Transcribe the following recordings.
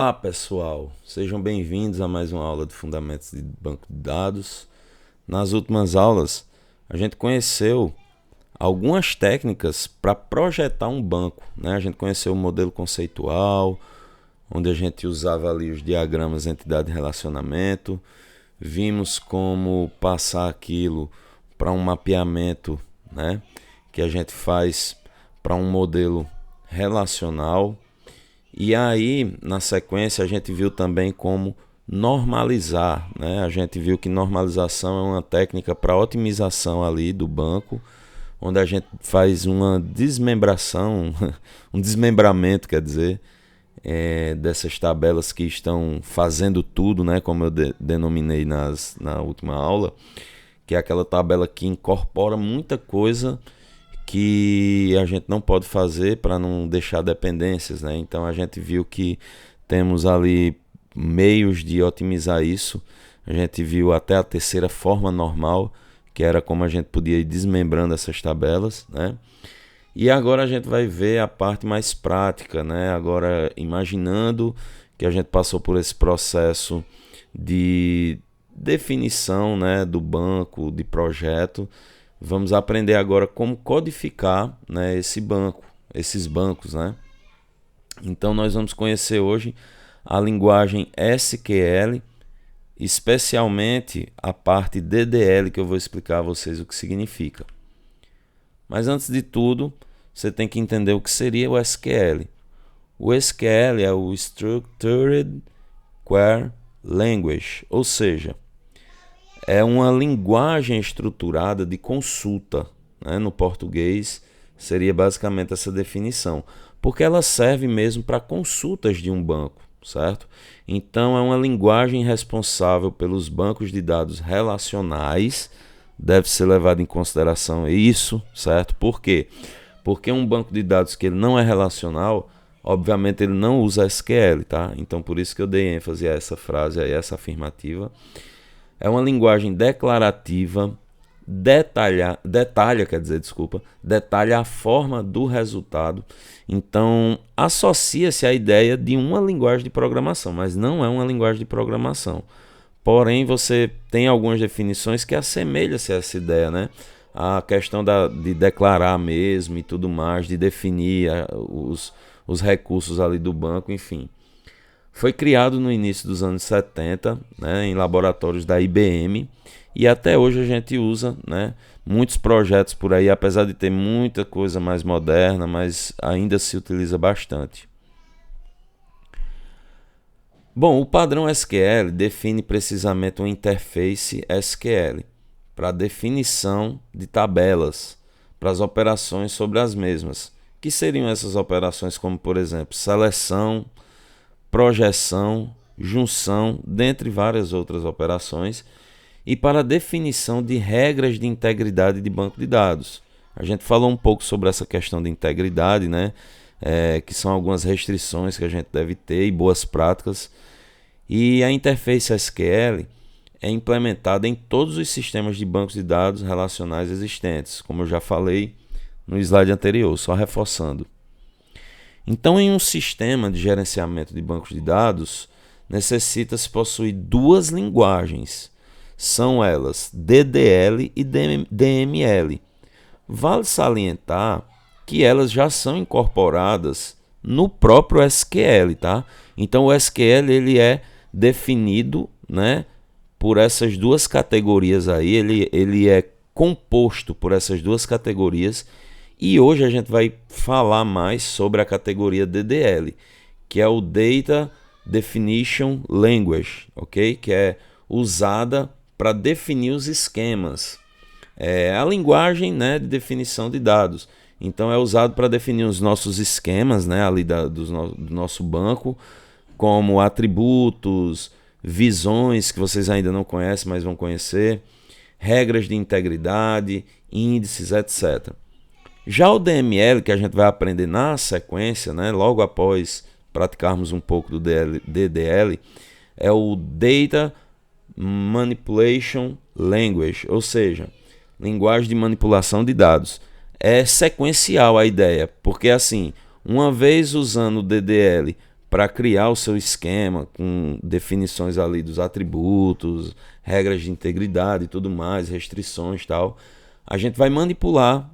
Olá pessoal, sejam bem-vindos a mais uma aula de Fundamentos de Banco de Dados. Nas últimas aulas, a gente conheceu algumas técnicas para projetar um banco, né? A gente conheceu o modelo conceitual, onde a gente usava ali os diagramas entidade e relacionamento. Vimos como passar aquilo para um mapeamento, né? Que a gente faz para um modelo relacional. E aí, na sequência, a gente viu também como normalizar, né? A gente viu que normalização é uma técnica para otimização ali do banco, onde a gente faz uma desmembração, um desmembramento, quer dizer, dessas tabelas que estão fazendo tudo, né? Como eu denominei na última aula, que é aquela tabela que incorpora muita coisa que a gente não pode fazer para não deixar dependências, né? Então a gente viu que temos ali meios de otimizar isso. A gente viu até a terceira forma normal, que era como a gente podia ir desmembrando essas tabelas, né? E agora a gente vai ver a parte mais prática, né? Agora imaginando que a gente passou por esse processo de definição, né, do banco, de projeto. Vamos aprender agora como codificar, né, esses bancos, né? Então nós vamos conhecer hoje a linguagem SQL, especialmente a parte DDL, que eu vou explicar a vocês o que significa. Mas antes de tudo, você tem que entender o que seria o SQL. O SQL é o Structured Query Language, ou seja, é uma linguagem estruturada de consulta, né? No português seria basicamente essa definição, porque ela serve mesmo para consultas de um banco, certo? Então é uma linguagem responsável pelos bancos de dados relacionais, deve ser levado em consideração isso, certo? Por quê? Porque um banco de dados que ele não é relacional, obviamente ele não usa SQL, tá? Então por isso que eu dei ênfase a essa frase aí, essa afirmativa. É uma linguagem declarativa, detalha a forma do resultado. Então, associa-se à ideia de uma linguagem de programação, mas não é uma linguagem de programação. Porém, você tem algumas definições que assemelham-se a essa ideia, né? A questão de declarar mesmo e tudo mais, de definir os recursos ali do banco, enfim. Foi criado no início dos anos 70, né, em laboratórios da IBM, e até hoje a gente usa, né, muitos projetos por aí, apesar de ter muita coisa mais moderna, mas ainda se utiliza bastante. Bom, o padrão SQL define precisamente uma interface SQL para definição de tabelas, para as operações sobre as mesmas. Que seriam essas operações, como por exemplo, seleção, projeção, junção, dentre várias outras operações, e para a definição de regras de integridade de banco de dados. A gente falou um pouco sobre essa questão de integridade, né? Que são algumas restrições que a gente deve ter e boas práticas. E a interface SQL é implementada em todos os sistemas de bancos de dados relacionais existentes, como eu já falei no slide anterior, só reforçando. Então, em um sistema de gerenciamento de bancos de dados, necessita-se possuir duas linguagens. São elas DDL e DML. Vale salientar que elas já são incorporadas no próprio SQL, tá? Então, o SQL ele é definido, né, por essas duas categorias aí, ele é composto por essas duas categorias. E hoje a gente vai falar mais sobre a categoria DDL, que é o Data Definition Language, ok? Que é usada para definir os esquemas. É a linguagem, né, de definição de dados. Então é usado para definir os nossos esquemas, né, ali do nosso banco, como atributos, visões que vocês ainda não conhecem, mas vão conhecer, regras de integridade, índices, etc. Já o DML, que a gente vai aprender na sequência, né, logo após praticarmos um pouco do DDL, é o Data Manipulation Language, ou seja, linguagem de manipulação de dados. É sequencial a ideia, porque assim, uma vez usando o DDL para criar o seu esquema com definições ali dos atributos, regras de integridade e tudo mais, restrições e tal, a gente vai manipular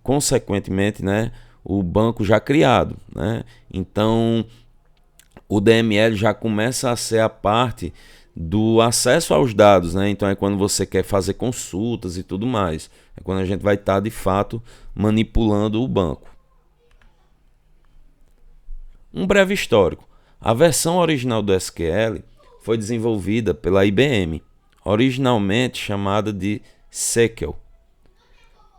consequentemente, né, o banco já criado, né? Então o DML já começa a ser a parte do acesso aos dados, né? Então é quando você quer fazer consultas e tudo mais, é quando a gente vai estar de fato manipulando o banco. Um breve histórico. A versão original do SQL foi desenvolvida pela IBM, originalmente chamada de SEQL,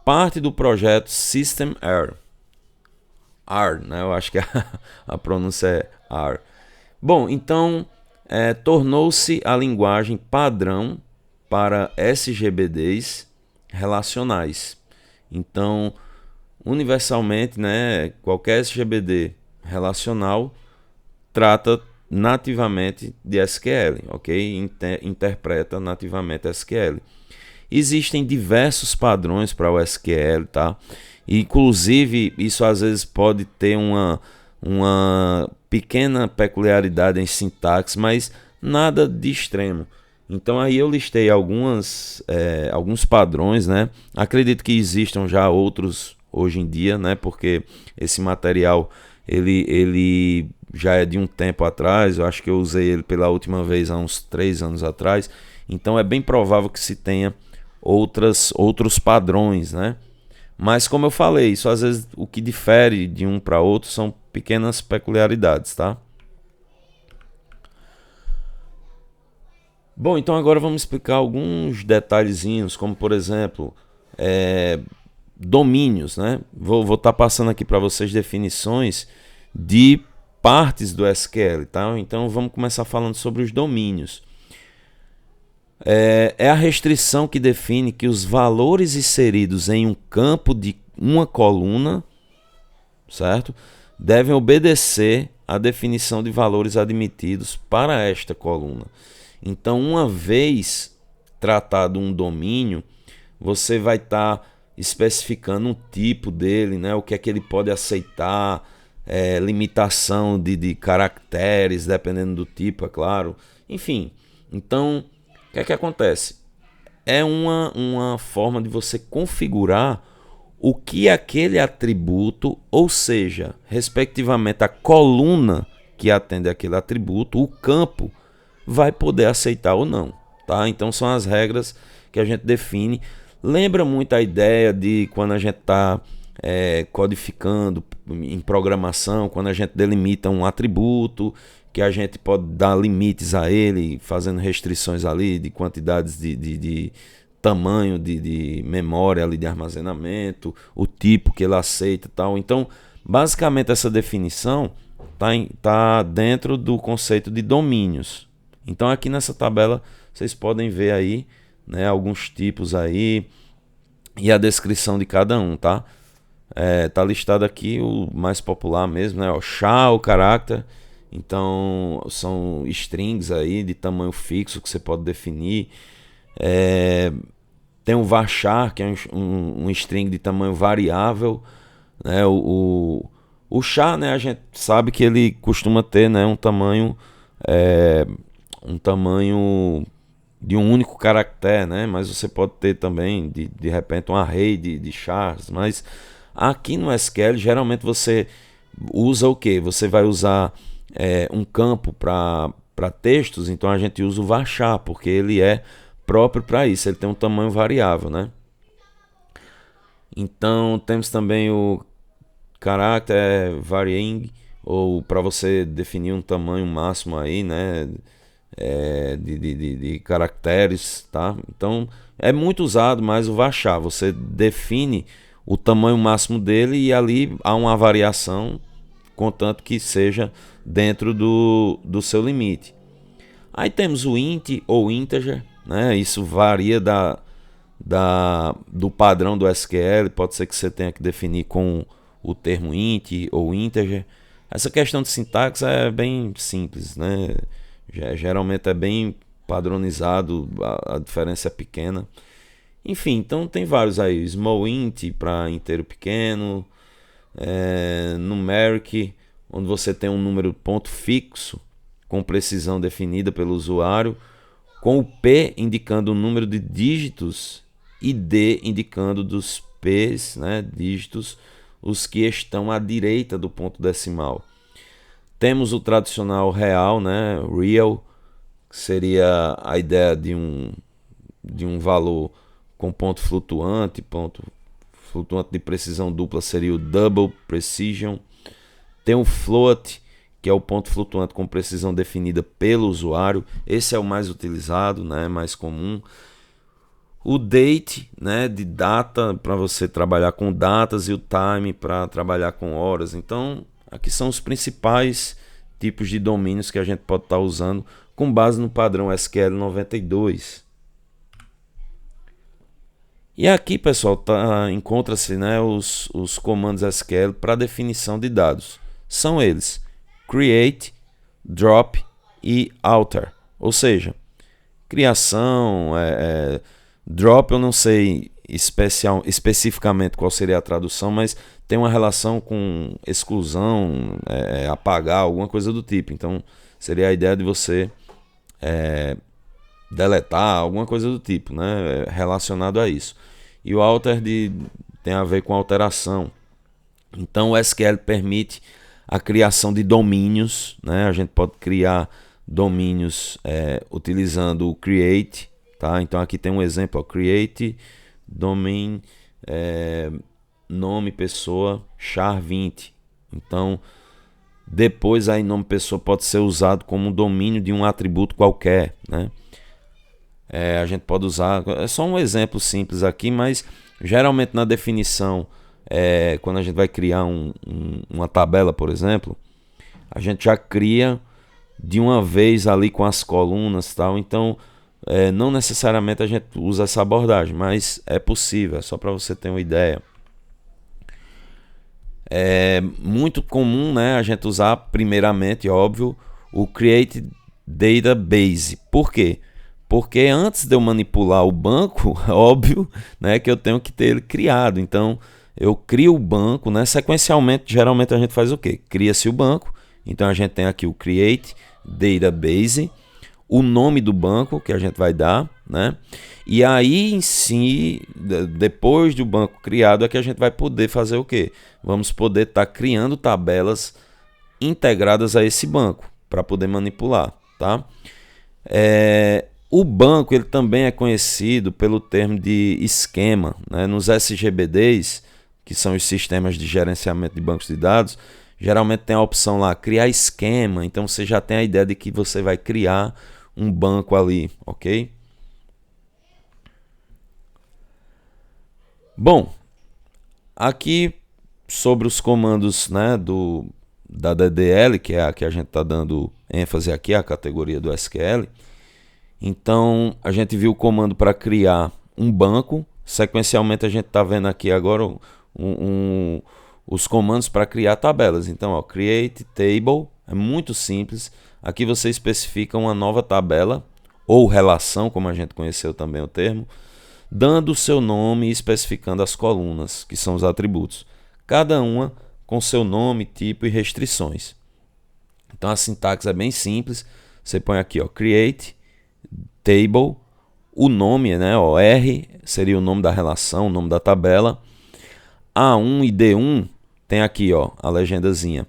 parte do projeto System R. R, né? Eu acho que a pronúncia é R. Bom, então tornou-se a linguagem padrão para SGBDs relacionais. Então, universalmente, né, qualquer SGBD relacional trata nativamente de SQL, ok? Interpreta nativamente SQL. Existem diversos padrões para o SQL, tá? Inclusive, isso às vezes pode ter uma pequena peculiaridade em sintaxe, mas nada de extremo. Então aí eu listei alguns padrões, né? Acredito que existam já outros hoje em dia, né? Porque esse material ele já é de um tempo atrás. Eu acho que eu usei ele pela última vez há uns 3 anos atrás. Então é bem provável que se tenha outros padrões, né? Mas como eu falei, isso às vezes o que difere de um para outro são pequenas peculiaridades, tá? Bom, então agora vamos explicar alguns detalhezinhos, como por exemplo, domínios, né? Vou estar passando aqui para vocês definições de partes do SQL, tá? Então vamos começar falando sobre os domínios. É a restrição que define que os valores inseridos em um campo de uma coluna, certo, devem obedecer à definição de valores admitidos para esta coluna. Então, uma vez tratado um domínio, você vai estar especificando um tipo dele, né, o que é que ele pode aceitar, limitação de caracteres, dependendo do tipo, é claro. Enfim, então o que é que acontece? É uma forma de você configurar o que aquele atributo, ou seja, respectivamente a coluna que atende aquele atributo, o campo, vai poder aceitar ou não. Tá? Então são as regras que a gente define. Lembra muito a ideia de quando a gente está codificando em programação, quando a gente delimita um atributo, que a gente pode dar limites a ele, fazendo restrições ali de quantidades de tamanho de memória ali de armazenamento, o tipo que ele aceita e tal. Então, basicamente essa definição tá dentro do conceito de domínios. Então aqui nessa tabela vocês podem ver aí, né, alguns tipos aí e a descrição de cada um, tá? Tá listado aqui o mais popular mesmo, né? O SHA, o character. Então são strings aí de tamanho fixo que você pode definir. Tem o varchar, que é um string de tamanho variável, né? O char, né, a gente sabe que ele costuma ter, né, um tamanho de um único caractere, né? Mas você pode ter também de repente um array de chars. Mas aqui no SQL geralmente você usa o que? Você vai usar um campo para textos, então a gente usa o varchar, porque ele é próprio para isso, ele tem um tamanho variável, né? Então temos também o character varying, ou para você definir um tamanho máximo aí, né? De caracteres, tá? Então é muito usado, mas o varchar, você define o tamanho máximo dele e ali há uma variação, contanto que seja dentro do seu limite. Aí temos o int ou integer, né? Isso varia do padrão do SQL, pode ser que você tenha que definir com o termo int ou integer. Essa questão de sintaxe é bem simples, né? Geralmente é bem padronizado, a diferença é pequena. Enfim, então tem vários aí, small int para inteiro pequeno, numeric, onde você tem um número ponto fixo com precisão definida pelo usuário, com o P indicando o número de dígitos e D indicando dos P's, né, dígitos, os que estão à direita do ponto decimal. Temos o tradicional real, né, real, que seria a ideia de um valor com ponto flutuante de precisão dupla seria o double precision. Tem o float, que é o ponto flutuante com precisão definida pelo usuário. Esse é o mais utilizado, né, mais comum. O date, né, de data, para você trabalhar com datas, e o time para trabalhar com horas. Então, aqui são os principais tipos de domínios que a gente pode estar usando com base no padrão SQL 92. E aqui, pessoal, encontra-se, né, os comandos SQL para definição de dados. São eles: create, drop e alter. Ou seja, criação, drop, eu não sei especificamente qual seria a tradução, mas tem uma relação com exclusão, apagar, alguma coisa do tipo. Então, seria a ideia de você deletar, alguma coisa do tipo, né, relacionado a isso. E o alter tem a ver com alteração. Então, o SQL permite a criação de domínios, né? A gente pode criar domínios utilizando o create. Tá? Então aqui tem um exemplo, ó, create domain, nome pessoa char20. Então depois aí nome pessoa pode ser usado como um domínio de um atributo qualquer, né? A gente pode usar, é só um exemplo simples aqui, mas geralmente na definição, quando a gente vai criar uma tabela, por exemplo, a gente já cria de uma vez ali com as colunas, tal. Então não necessariamente a gente usa essa abordagem, mas é possível, é só para você ter uma ideia. É muito comum, né, a gente usar primeiramente, óbvio, o create database. Por quê? Porque antes de eu manipular o banco, óbvio, né, que eu tenho que ter ele criado. Então eu crio o banco, né, sequencialmente, geralmente a gente faz o quê? Cria-se o banco. Então a gente tem aqui o create database, o nome do banco que a gente vai dar, né? E aí em si, depois do banco criado, é que a gente vai poder fazer o quê? Vamos poder estar criando tabelas integradas a esse banco para poder manipular, tá? O banco ele também é conhecido pelo termo de esquema, né? Nos SGBDs, que são os sistemas de gerenciamento de bancos de dados, geralmente tem a opção lá, criar esquema. Então você já tem a ideia de que você vai criar um banco ali, ok? Bom, aqui sobre os comandos, né, da DDL, que é a que a gente está dando ênfase aqui, a categoria do SQL. Então a gente viu o comando para criar um banco. Sequencialmente a gente está vendo aqui agora os comandos para criar tabelas. Então, ó, create table é muito simples. Aqui você especifica uma nova tabela ou relação, como a gente conheceu também o termo, dando o seu nome e especificando as colunas, que são os atributos, cada uma com seu nome, tipo e restrições. Então a sintaxe é bem simples. Você põe aqui, ó, create table, o nome, né, ó, R seria o nome da relação, o nome da tabela. A1 e D1 tem aqui, ó, a legendazinha.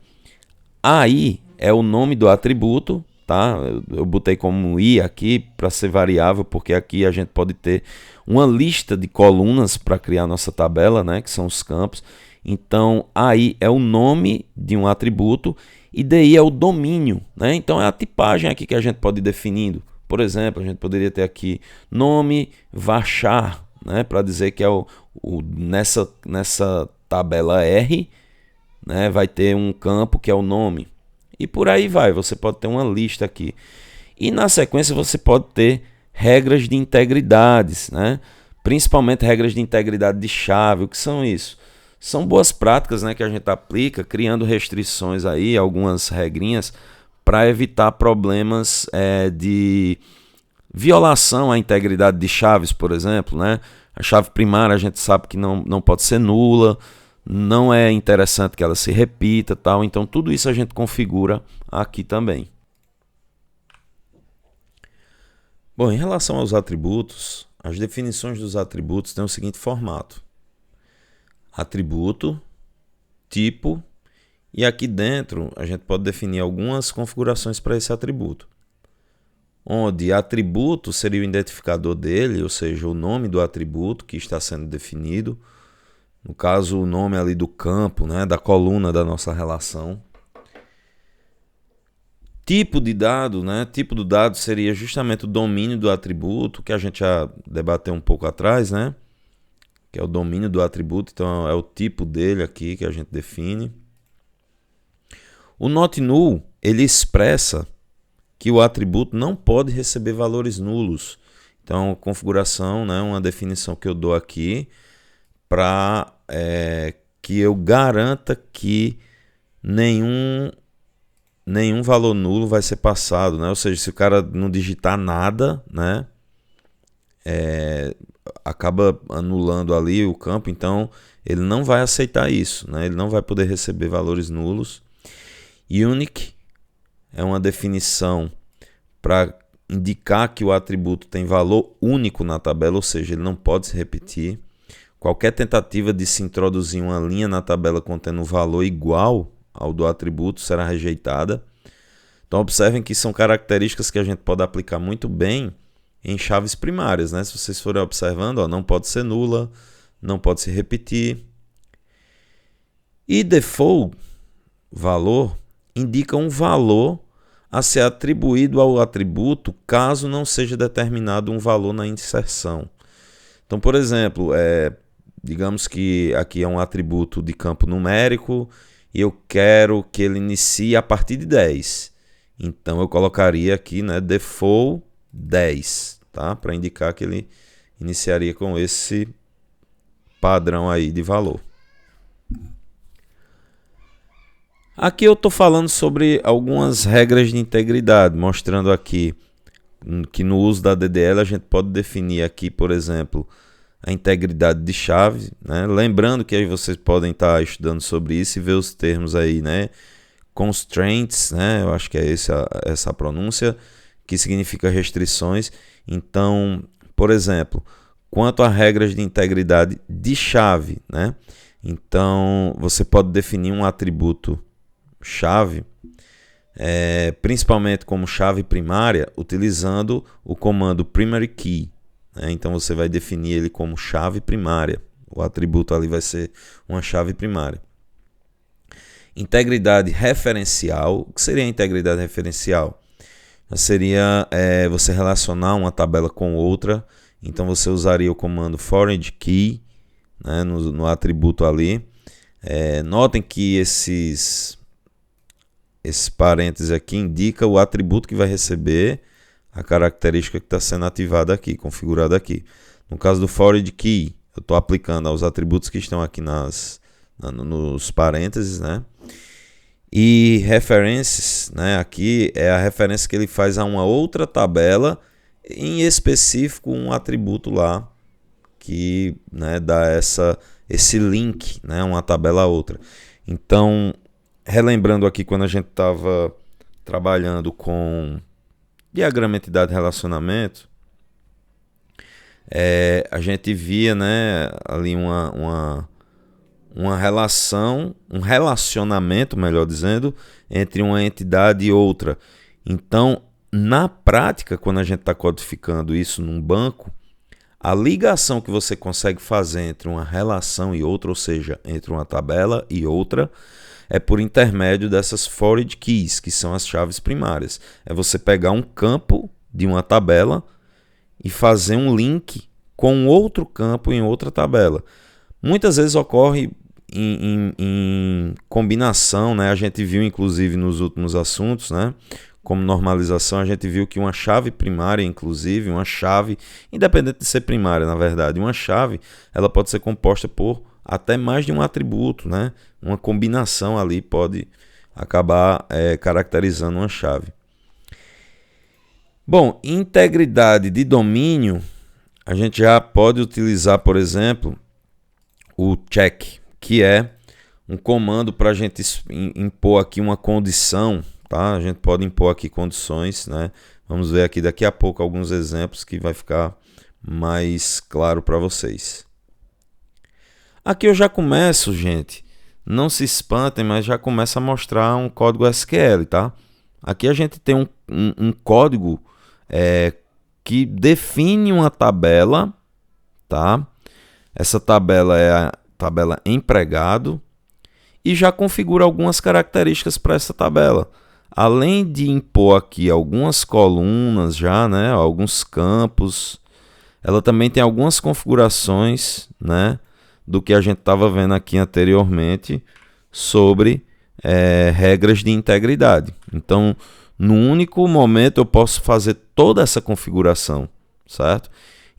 AI é o nome do atributo, tá? Eu botei como I aqui para ser variável, porque aqui a gente pode ter uma lista de colunas para criar nossa tabela, né, que são os campos. Então, AI é o nome de um atributo e DI é o domínio, né? Então é a tipagem aqui que a gente pode ir definindo. Por exemplo, a gente poderia ter aqui nome varchar, né, para dizer que é nessa tabela R, né, vai ter um campo que é o nome. E por aí vai, você pode ter uma lista aqui. E na sequência você pode ter regras de integridades, né? Principalmente regras de integridade de chave. O que são isso? São boas práticas, né, que a gente aplica, criando restrições aí, algumas regrinhas, para evitar problemas de violação à integridade de chaves, por exemplo, né? A chave primária a gente sabe que não pode ser nula, não é interessante que ela se repita, tal. Então tudo isso a gente configura aqui também. Bom, em relação aos atributos, as definições dos atributos têm o seguinte formato: atributo, tipo, e aqui dentro a gente pode definir algumas configurações para esse atributo, onde atributo seria o identificador dele, ou seja, o nome do atributo que está sendo definido, no caso o nome ali do campo, né, da coluna da nossa relação. Tipo de dado, né? Tipo do dado seria justamente o domínio do atributo, que a gente já debateu um pouco atrás, né? Que é o domínio do atributo, então é o tipo dele aqui que a gente define. O not null, ele expressa que o atributo não pode receber valores nulos. Então, configuração, né? Uma definição que eu dou aqui para que eu garanta que nenhum valor nulo vai ser passado, né? Ou seja, se o cara não digitar nada, né, acaba anulando ali o campo, então ele não vai aceitar isso, né? Ele não vai poder receber valores nulos. Unique é uma definição para indicar que o atributo tem valor único na tabela, ou seja, ele não pode se repetir. Qualquer tentativa de se introduzir uma linha na tabela contendo um valor igual ao do atributo será rejeitada. Então observem que são características que a gente pode aplicar muito bem em chaves primárias, né? Se vocês forem observando, ó, não pode ser nula, não pode se repetir. E default, valor, indica um valor a ser atribuído ao atributo caso não seja determinado um valor na inserção. Então, por exemplo, digamos que aqui é um atributo de campo numérico e eu quero que ele inicie a partir de 10. Então eu colocaria aqui, né, default 10, tá? Para indicar que ele iniciaria com esse padrão aí de valor. Aqui eu estou falando sobre algumas regras de integridade, mostrando aqui que no uso da DDL a gente pode definir aqui, por exemplo, a integridade de chave, né? Lembrando que aí vocês podem estar estudando sobre isso e ver os termos aí, né? Constraints, né? Eu acho que é essa a pronúncia, que significa restrições. Então, por exemplo, quanto a regras de integridade de chave, né? Então, você pode definir um atributo chave, principalmente como chave primária, utilizando o comando primary key. Então você vai definir ele como chave primária. O atributo ali vai ser uma chave primária. Integridade referencial. O que seria a integridade referencial? Seria você relacionar uma tabela com outra. Então você usaria o comando foreign key, né, no atributo ali. Notem que esses parênteses aqui indicam o atributo que vai receber a característica que está sendo ativada aqui, configurada aqui. No caso do foreign key, eu estou aplicando aos atributos que estão aqui nos parênteses, né? E references, né? Aqui é a referência que ele faz a uma outra tabela, em específico um atributo lá que, né, dá esse link, né? Uma tabela a outra. Então, relembrando aqui quando a gente estava trabalhando com diagrama entidade-relacionamento, a gente via, né, ali uma relação, um relacionamento, melhor dizendo, entre uma entidade e outra. Então, na prática, quando a gente está codificando isso num banco, a ligação que você consegue fazer entre uma relação e outra, ou seja, entre uma tabela e outra, é por intermédio dessas foreign keys, que são as chaves primárias. É você pegar um campo de uma tabela e fazer um link com outro campo em outra tabela. Muitas vezes ocorre em combinação, né? A gente viu inclusive nos últimos assuntos, né? Como normalização, a gente viu que uma chave primária, inclusive, uma chave, independente de ser primária, na verdade, uma chave, ela pode ser composta por até mais de um atributo, né? Uma combinação ali pode acabar caracterizando uma chave. Bom, integridade de domínio, a gente já pode utilizar, por exemplo, o check, que é um comando para a gente impor aqui uma condição, tá? A gente pode impor aqui condições, né? Vamos ver aqui daqui a pouco alguns exemplos que vai ficar mais claro para vocês. Aqui eu já começo, gente, não se espantem, mas já começa a mostrar um código SQL, tá? Aqui a gente tem um código que define uma tabela, tá? Essa tabela é a tabela empregado e já configura algumas características para essa tabela. Além de impor aqui algumas colunas já, né, alguns campos, ela também tem algumas configurações, né, do que a gente estava vendo aqui anteriormente sobre regras de integridade. Então, no único momento eu posso fazer toda essa configuração, certo?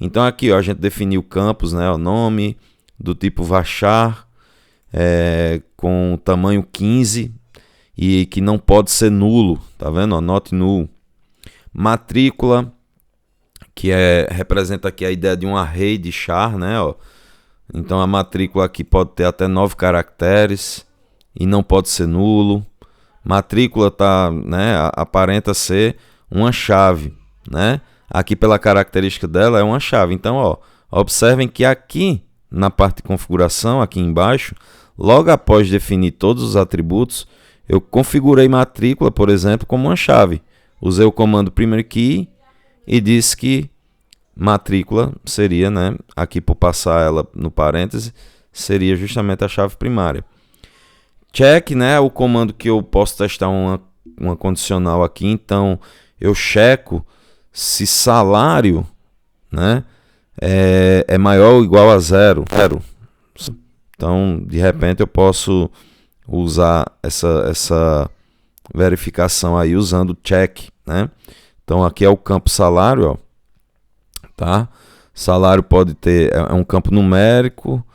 Então aqui ó, a gente definiu campos, né, o nome do tipo varchar, com tamanho 15 e que não pode ser nulo, tá vendo? Not null. Matrícula, que representa aqui a ideia de um array de char, né? Ó. Então a matrícula aqui pode ter até 9 caracteres e não pode ser nulo. Matrícula tá, né, aparenta ser uma chave, né? Aqui pela característica dela é uma chave. Então, ó, observem que aqui na parte de configuração, aqui embaixo, logo após definir todos os atributos, eu configurei matrícula, por exemplo, como uma chave. Usei o comando primary key e disse que matrícula seria, né, aqui por passar ela no parêntese, seria justamente a chave primária. Check, né, é o comando que eu posso testar uma condicional aqui. Então, eu checo se salário, né, é maior ou igual a zero. Então, de repente, eu posso usar essa verificação aí usando check, né? Então, aqui é o campo salário, ó, tá? Salário pode ter, é um campo numérico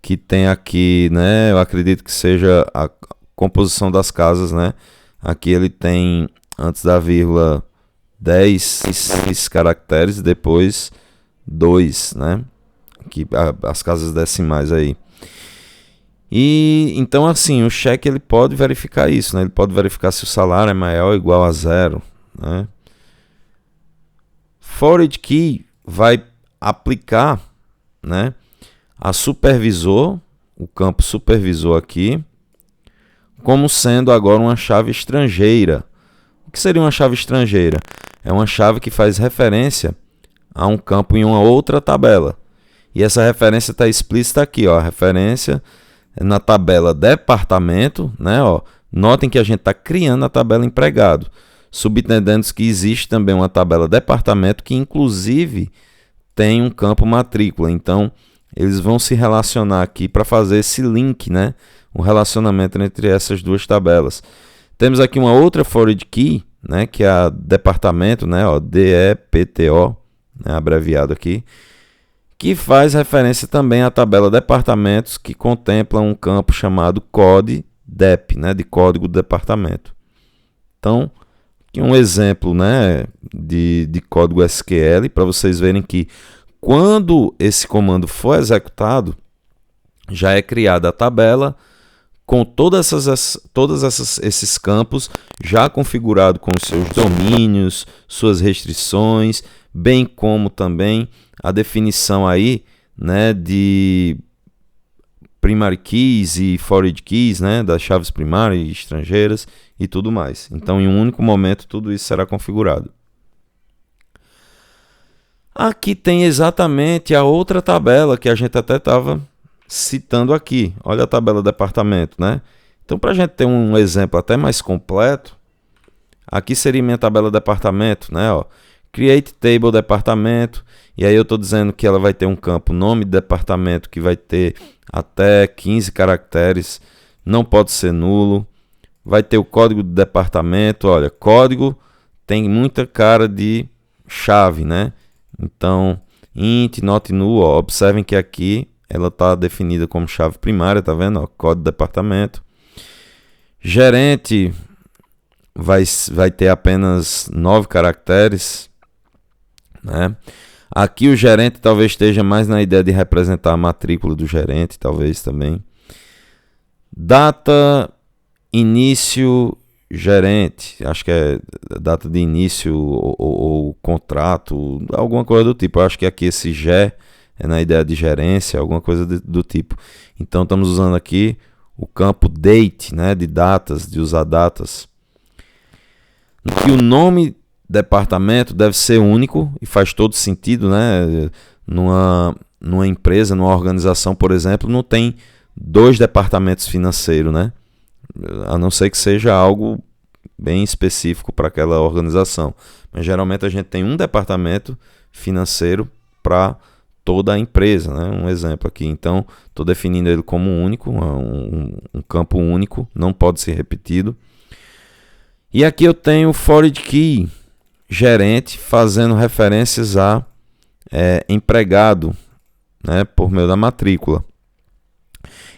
que tem aqui, né? Eu acredito que seja a composição das casas, né? Aqui ele tem, antes da vírgula, 10 caracteres, depois 2, né? Aqui, as casas decimais aí. E então assim, o check ele pode verificar isso, né? Ele pode verificar se o salário é maior ou igual a zero, né? Forward key vai aplicar, né, a supervisor, o campo supervisor aqui, como sendo agora uma chave estrangeira. O que seria uma chave estrangeira? É uma chave que faz referência a um campo em uma outra tabela. E essa referência está explícita aqui, ó, a referência na tabela departamento, né, ó. Notem que a gente está criando a tabela empregado, subentendendo que existe também uma tabela departamento que inclusive tem um campo matrícula. Então, eles vão se relacionar aqui para fazer esse link, né, um relacionamento entre essas duas tabelas. Temos aqui uma outra forward key, né, que é a departamento, né, ó, DEPTO, né, abreviado aqui, que faz referência também à tabela departamentos, que contempla um campo chamado CODE-DEP, né, de código do departamento. Então, aqui um exemplo, né, de código SQL, para vocês verem que quando esse comando for executado, já é criada a tabela com todos esses campos já configurado com os seus domínios, suas restrições, bem como também a definição aí, né, de primary keys e forward keys, né, das chaves primárias e estrangeiras e tudo mais. Então, em um único momento, tudo isso será configurado. Aqui tem exatamente a outra tabela que a gente até estava citando aqui. Olha a tabela departamento, né? Então, para a gente ter um exemplo até mais completo, aqui seria minha tabela departamento, né? Ó, create table departamento, e aí eu estou dizendo que ela vai ter um campo nome de departamento que vai ter até 15 caracteres, não pode ser nulo. Vai ter o código do departamento, olha, código tem muita cara de chave, né? Então, int, not null, ó, observem que aqui ela está definida como chave primária, tá vendo? Ó, código do departamento. Gerente vai ter apenas 9 caracteres, né? Aqui o gerente talvez esteja mais na ideia de representar a matrícula do gerente, talvez também. Data início gerente, acho que é data de início ou contrato, alguma coisa do tipo. Eu acho que aqui esse GE é na ideia de gerência, alguma coisa do tipo. Então estamos usando aqui o campo date, né, de datas, de usar datas. Que o nome departamento deve ser único e faz todo sentido, né? Numa empresa, numa organização, por exemplo, não tem 2 departamentos financeiros, né? A não ser que seja algo bem específico para aquela organização. Mas geralmente a gente tem um departamento financeiro para toda a empresa, né? Um exemplo aqui. Então, estou definindo ele como único, um campo único, não pode ser repetido. E aqui eu tenho foreign key, gerente, fazendo referências a empregado, né, por meio da matrícula.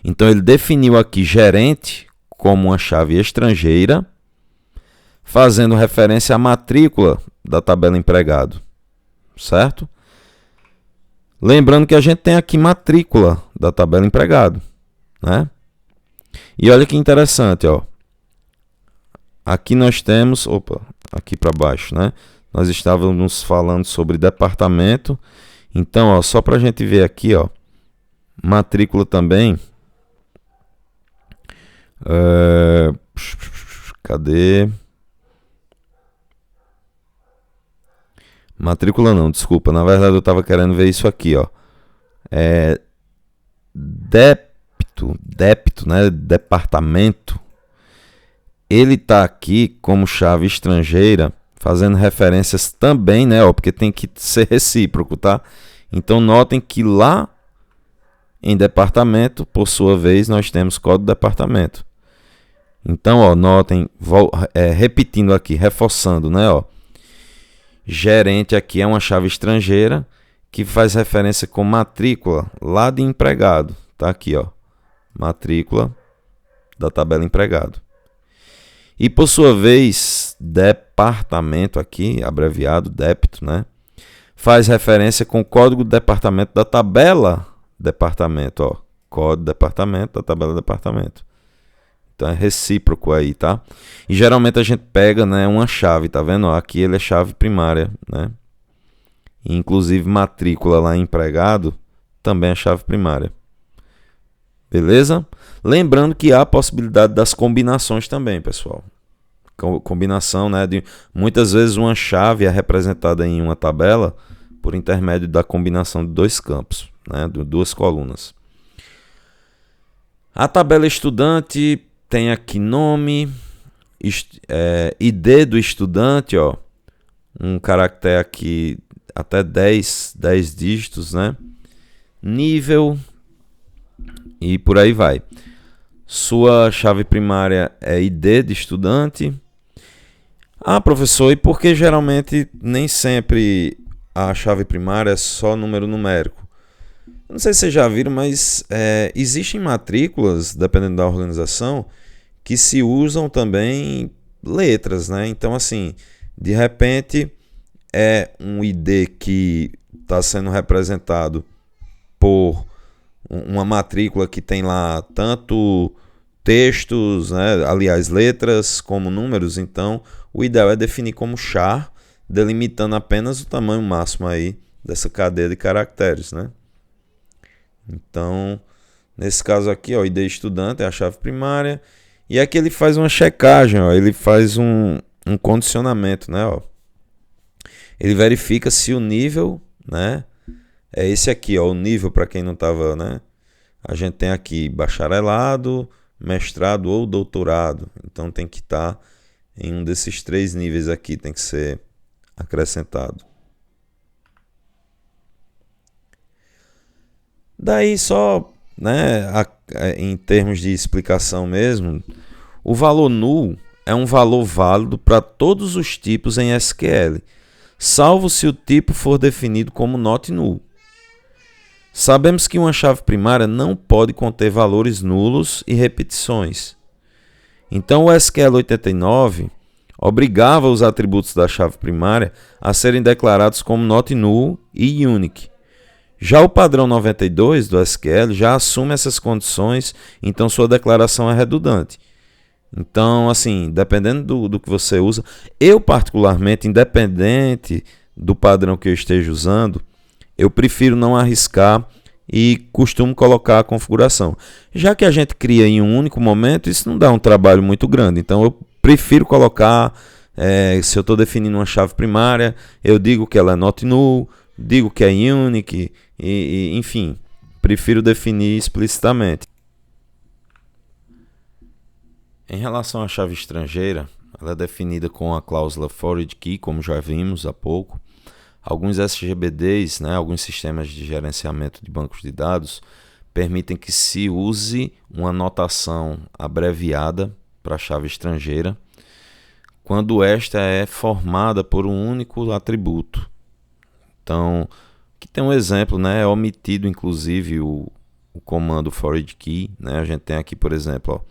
Então ele definiu aqui gerente como uma chave estrangeira, fazendo referência à matrícula da tabela empregado, certo? Lembrando que a gente tem aqui matrícula da tabela empregado, né? E olha que interessante, ó. Aqui nós temos, aqui para baixo, né? Nós estávamos falando sobre departamento. Então, ó, só para a gente ver aqui, ó, matrícula também. Cadê? Matrícula não, desculpa. Na verdade eu estava querendo ver isso aqui, ó. Débito, né? Departamento. Ele está aqui como chave estrangeira, fazendo referências também, né? Ó, porque tem que ser recíproco, tá? Então notem que lá em departamento, por sua vez, nós temos código de departamento. Então, ó, notem, repetindo aqui, reforçando, né? Ó, gerente aqui é uma chave estrangeira que faz referência com matrícula lá de empregado. Tá aqui, ó, matrícula da tabela empregado. E por sua vez, departamento aqui, abreviado, débito, né? Faz referência com o código do departamento da tabela departamento, ó. Código departamento da tabela departamento. Então é recíproco aí, tá? E geralmente a gente pega, né, uma chave, tá vendo? Ó, aqui ele é chave primária, né? E, inclusive matrícula lá em empregado também é chave primária. Beleza? Lembrando que há a possibilidade das combinações também, pessoal. Combinação, né, de muitas vezes uma chave é representada em uma tabela por intermédio da combinação de 2 campos, né, de 2 colunas. A tabela estudante tem aqui nome, ID do estudante, ó, um caractere aqui até 10 dígitos, né? Nível e por aí vai. Sua chave primária é ID de estudante. Ah, professor, e por que geralmente nem sempre a chave primária é só número numérico? Não sei se vocês já viram, mas existem matrículas, dependendo da organização, que se usam também letras, né? Então, assim, de repente é um ID que está sendo representado por uma matrícula que tem lá tanto textos, né? Aliás, letras como números. Então, o ideal é definir como char, delimitando apenas o tamanho máximo aí dessa cadeia de caracteres, né? Então, nesse caso aqui, ó, ID estudante é a chave primária. E aqui ele faz uma checagem, ó, ele faz um condicionamento, né? Ó. Ele verifica se o nível, né, é esse aqui, ó, o nível, para quem não estava, né? A gente tem aqui bacharelado, mestrado ou doutorado. Então tem que estar em um desses 3 níveis aqui, tem que ser acrescentado. Daí só, né, em termos de explicação mesmo, o valor null é um valor válido para todos os tipos em SQL, salvo se o tipo for definido como not null. Sabemos que uma chave primária não pode conter valores nulos e repetições. Então o SQL 89 obrigava os atributos da chave primária a serem declarados como not null e unique. Já o padrão 92 do SQL já assume essas condições, então sua declaração é redundante. Então, assim, dependendo do que você usa, eu particularmente, independente do padrão que eu esteja usando, eu prefiro não arriscar e costumo colocar a configuração. Já que a gente cria em um único momento, isso não dá um trabalho muito grande. Então eu prefiro colocar, se eu estou definindo uma chave primária, eu digo que ela é not null, digo que é unique, enfim, prefiro definir explicitamente. Em relação à chave estrangeira, ela é definida com a cláusula foreign-key, como já vimos há pouco. Alguns SGBDs, alguns sistemas de gerenciamento de bancos de dados, permitem que se use uma notação abreviada para a chave estrangeira, quando esta é formada por um único atributo. Então, aqui tem um exemplo, é omitido inclusive o comando foreign-key. A gente tem aqui, por exemplo,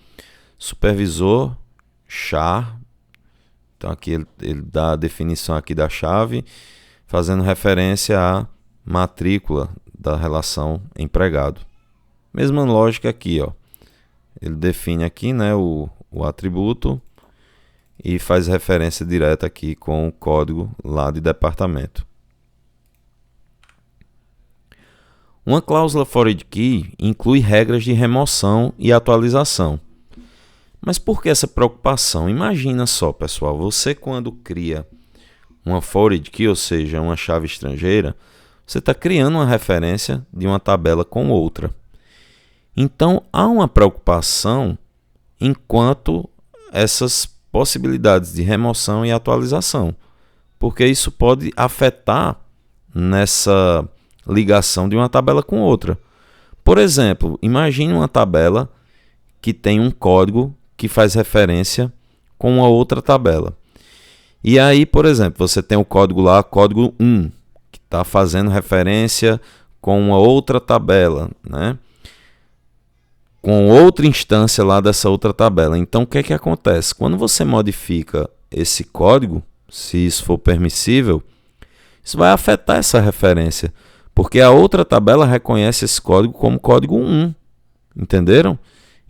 supervisor char. Então aqui ele dá a definição aqui da chave, fazendo referência à matrícula da relação empregado. Mesma lógica aqui, ele define aqui, o atributo e faz referência direta aqui com o código lá de departamento. Uma cláusula foreign-key inclui regras de remoção e atualização. Mas por que essa preocupação? Imagina só, pessoal, você quando cria uma foreign-key, ou seja, uma chave estrangeira, você está criando uma referência de uma tabela com outra. Então, há uma preocupação enquanto essas possibilidades de remoção e atualização, porque isso pode afetar nessa ligação de uma tabela com outra. Por exemplo, imagine uma tabela que tem um código que faz referência com uma outra tabela. E aí, por exemplo, você tem o código lá, código 1, que está fazendo referência com uma outra tabela, com outra instância lá dessa outra tabela. Então, o que é que acontece? Quando você modifica esse código, se isso for permissível, isso vai afetar essa referência, porque a outra tabela reconhece esse código como código 1. Entenderam?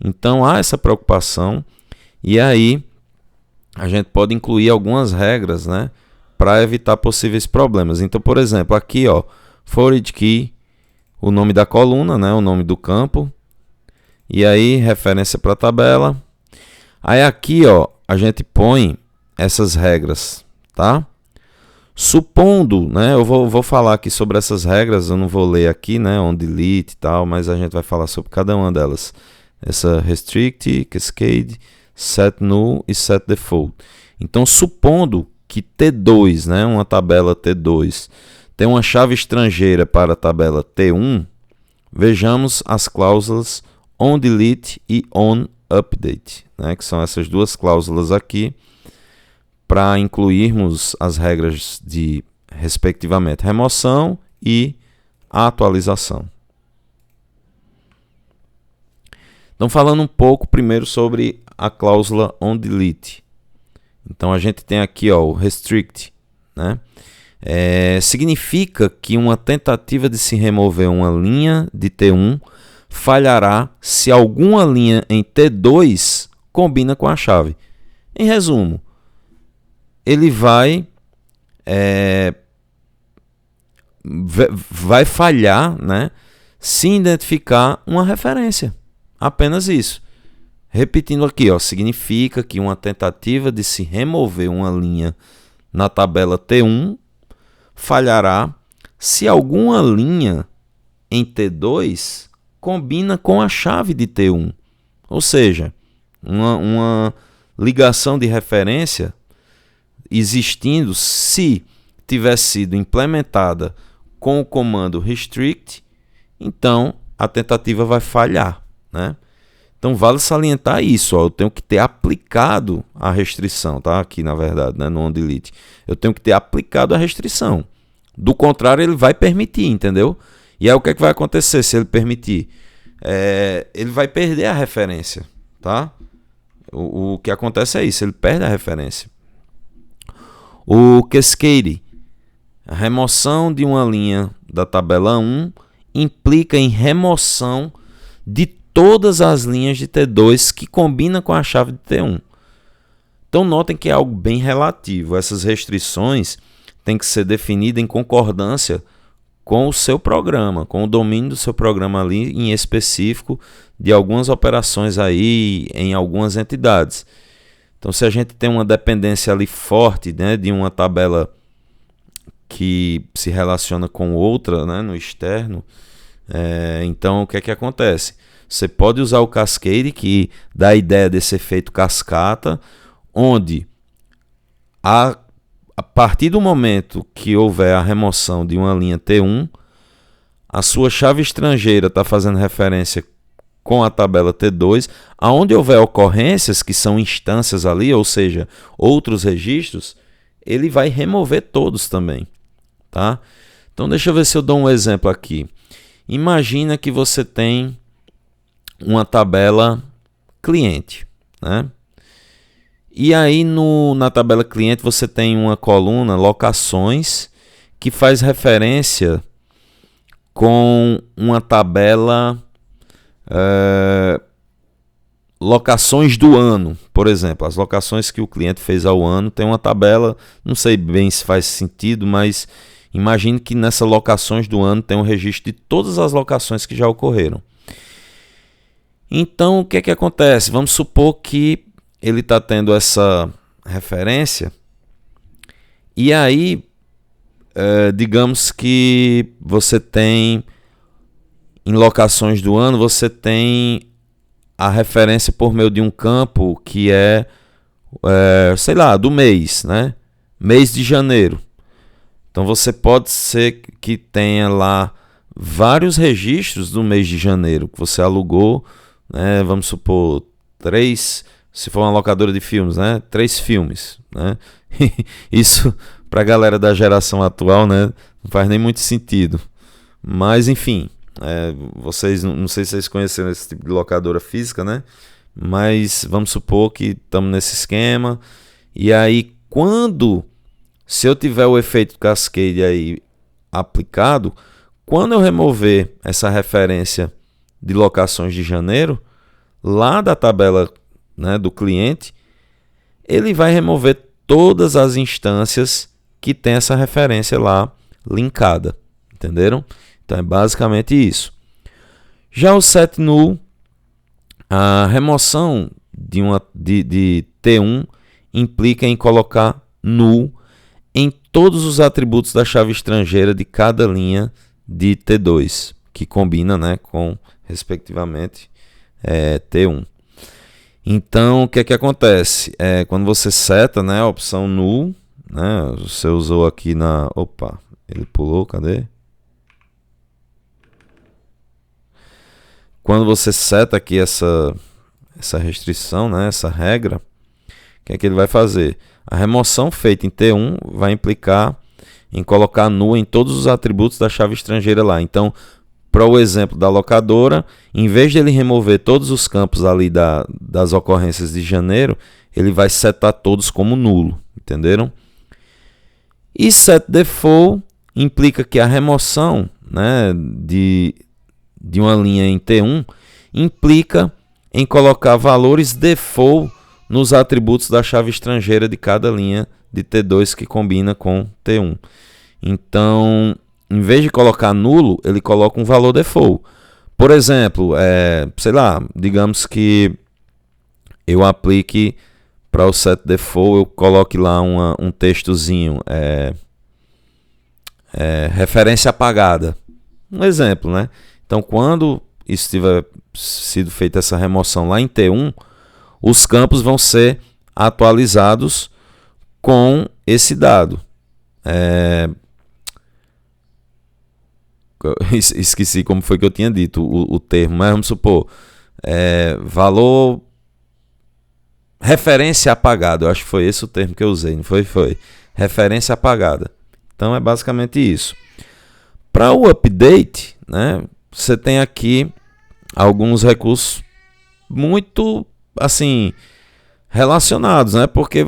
Então, há essa preocupação, e aí a gente pode incluir algumas regras, para evitar possíveis problemas. Então, por exemplo, aqui, foreign-key, o nome da coluna, o nome do campo, e aí referência para a tabela. Aí aqui, a gente põe essas regras, tá? Supondo, eu vou falar aqui sobre essas regras, eu não vou ler aqui, on delete e tal, mas a gente vai falar sobre cada uma delas. Essa restrict, cascade, set null e set default. Então, supondo que T2, uma tabela T2, tem uma chave estrangeira para a tabela T1, vejamos as cláusulas onDelete e onUpdate, que são essas duas cláusulas aqui, para incluirmos as regras de, respectivamente, remoção e atualização. Então, falando um pouco primeiro sobre a cláusula onDelete. Então, a gente tem aqui o restrict. Significa que uma tentativa de se remover uma linha de T1 falhará se alguma linha em T2 combina com a chave. Em resumo, ele vai falhar, se identificar uma referência. Apenas isso. Repetindo aqui, significa que uma tentativa de se remover uma linha na tabela T1 falhará se alguma linha em T2 combina com a chave de T1. Ou seja, uma ligação de referência existindo se tivesse sido implementada com o comando restrict, então a tentativa vai falhar. Então vale salientar isso, eu tenho que ter aplicado a restrição, tá? Aqui na verdade, no onDelete, eu tenho que ter aplicado a restrição. Do contrário, ele vai permitir, entendeu? E aí o que é que vai acontecer se ele permitir? Ele vai perder a referência, tá? O que acontece é isso, ele perde a referência. O cascade, a remoção de uma linha da tabela 1 implica em remoção de todas as linhas de T2 que combinam com a chave de T1. Então notem que é algo bem relativo. Essas restrições têm que ser definidas em concordância com o seu programa, com o domínio do seu programa ali em específico de algumas operações aí em algumas entidades. Então se a gente tem uma dependência ali forte, né, de uma tabela que se relaciona com outra, né, no externo, então o que é que acontece? Você pode usar o Cascade, que dá a ideia desse efeito cascata, onde a partir do momento que houver a remoção de uma linha T1, a sua chave estrangeira está fazendo referência com a tabela T2, aonde houver ocorrências que são instâncias ali, ou seja, outros registros, ele vai remover todos também, tá? Então deixa eu ver se eu dou um exemplo aqui. Imagina que você tem uma tabela cliente, né? E aí na tabela cliente você tem uma coluna locações que faz referência com uma tabela locações do ano, por exemplo. As locações que o cliente fez ao ano tem uma tabela, não sei bem se faz sentido, mas imagine que nessas locações do ano tem um registro de todas as locações que já ocorreram. Então o que é que acontece? Vamos supor que ele está tendo essa referência e aí digamos que você tem em locações do ano, você tem a referência por meio de um campo que sei lá, do mês, né? Mês de janeiro. Então você pode ser que tenha lá vários registros do mês de janeiro que você alugou, né? Vamos supor 3, se for uma locadora de filmes, né? 3 filmes, né? Isso para a galera da geração atual, né? Não faz nem muito sentido. Mas enfim, vocês, não sei se vocês conheceram esse tipo de locadora física, né? Mas vamos supor que estamos nesse esquema. E aí, se eu tiver o efeito Cascade aí aplicado, quando eu remover essa referência de locações de janeiro, lá da tabela, né, do cliente, ele vai remover todas as instâncias que tem essa referência lá linkada. Entenderam? Então é basicamente isso. Já o set null, a remoção de T1 implica em colocar null em todos os atributos da chave estrangeira de cada linha de T2, que combina, né, com, respectivamente, T1. Então, o que é que acontece? Quando você seta, né, a opção null, né, você usou aqui na... Opa, ele pulou, cadê? Quando você seta aqui essa restrição, né, essa regra, o que é que ele vai fazer? A remoção feita em T1 vai implicar em colocar null em todos os atributos da chave estrangeira lá. Então, para o exemplo da locadora, em vez de ele remover todos os campos ali das ocorrências de janeiro, ele vai setar todos como nulo, entenderam? E set default implica que a remoção, né, de uma linha em T1 implica em colocar valores default nos atributos da chave estrangeira de cada linha de T2 que combina com T1. Então, em vez de colocar nulo, ele coloca um valor default. Por exemplo, sei lá, digamos que eu aplique para o set default, eu coloque lá um textozinho, referência apagada. Um exemplo, né? Então, quando isso tiver sido feita essa remoção lá em T1, os campos vão ser atualizados com esse dado. Esqueci como foi que eu tinha dito o termo, mas vamos supor, valor referência apagada, eu acho que foi esse o termo que eu usei, não foi? Foi referência apagada. Então é basicamente isso. Para o update, né, você tem aqui alguns recursos muito assim relacionados, né, porque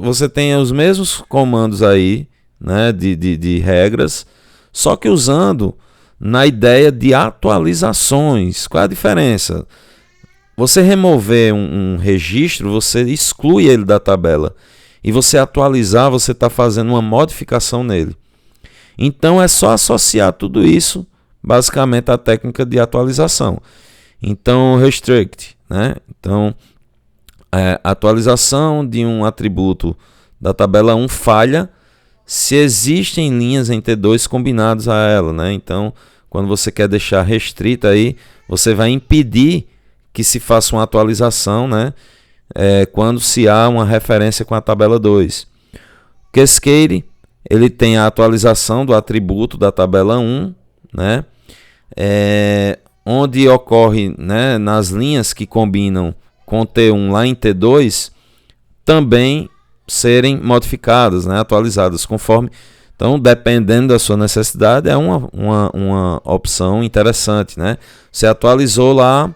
você tem os mesmos comandos aí, né, de regras, só que usando na ideia de atualizações. Qual é a diferença? Você remover um registro, você exclui ele da tabela. E você atualizar, você está fazendo uma modificação nele. Então é só associar tudo isso, basicamente, à técnica de atualização. Então, restrict, né? Então, atualização de um atributo da tabela 1 falha se existem linhas em T2 combinadas a ela, né? Então, quando você quer deixar restrita aí, você vai impedir que se faça uma atualização, né? Quando se há uma referência com a tabela 2. Cascade, ele tem a atualização do atributo da tabela 1, né? Onde ocorre, né, nas linhas que combinam com T1 lá em T2, também serem modificadas, né, atualizadas, conforme. Então, dependendo da sua necessidade, é uma opção interessante, né? Você atualizou lá,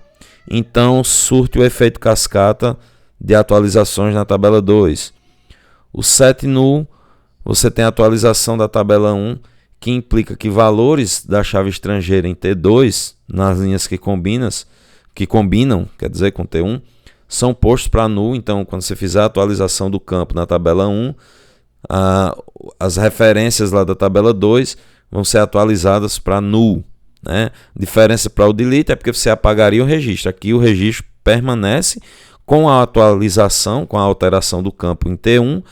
então surte o efeito cascata de atualizações na tabela 2. O set null, você tem a atualização da tabela 1, que implica que valores da chave estrangeira em T2, nas linhas que combinam, quer dizer, com T1, são postos para null. Então, quando você fizer a atualização do campo na tabela 1, as referências lá da tabela 2 vão ser atualizadas para null, né? Diferença para o delete é porque você apagaria o registro. Aqui o registro permanece com a atualização, com a alteração do campo em T1,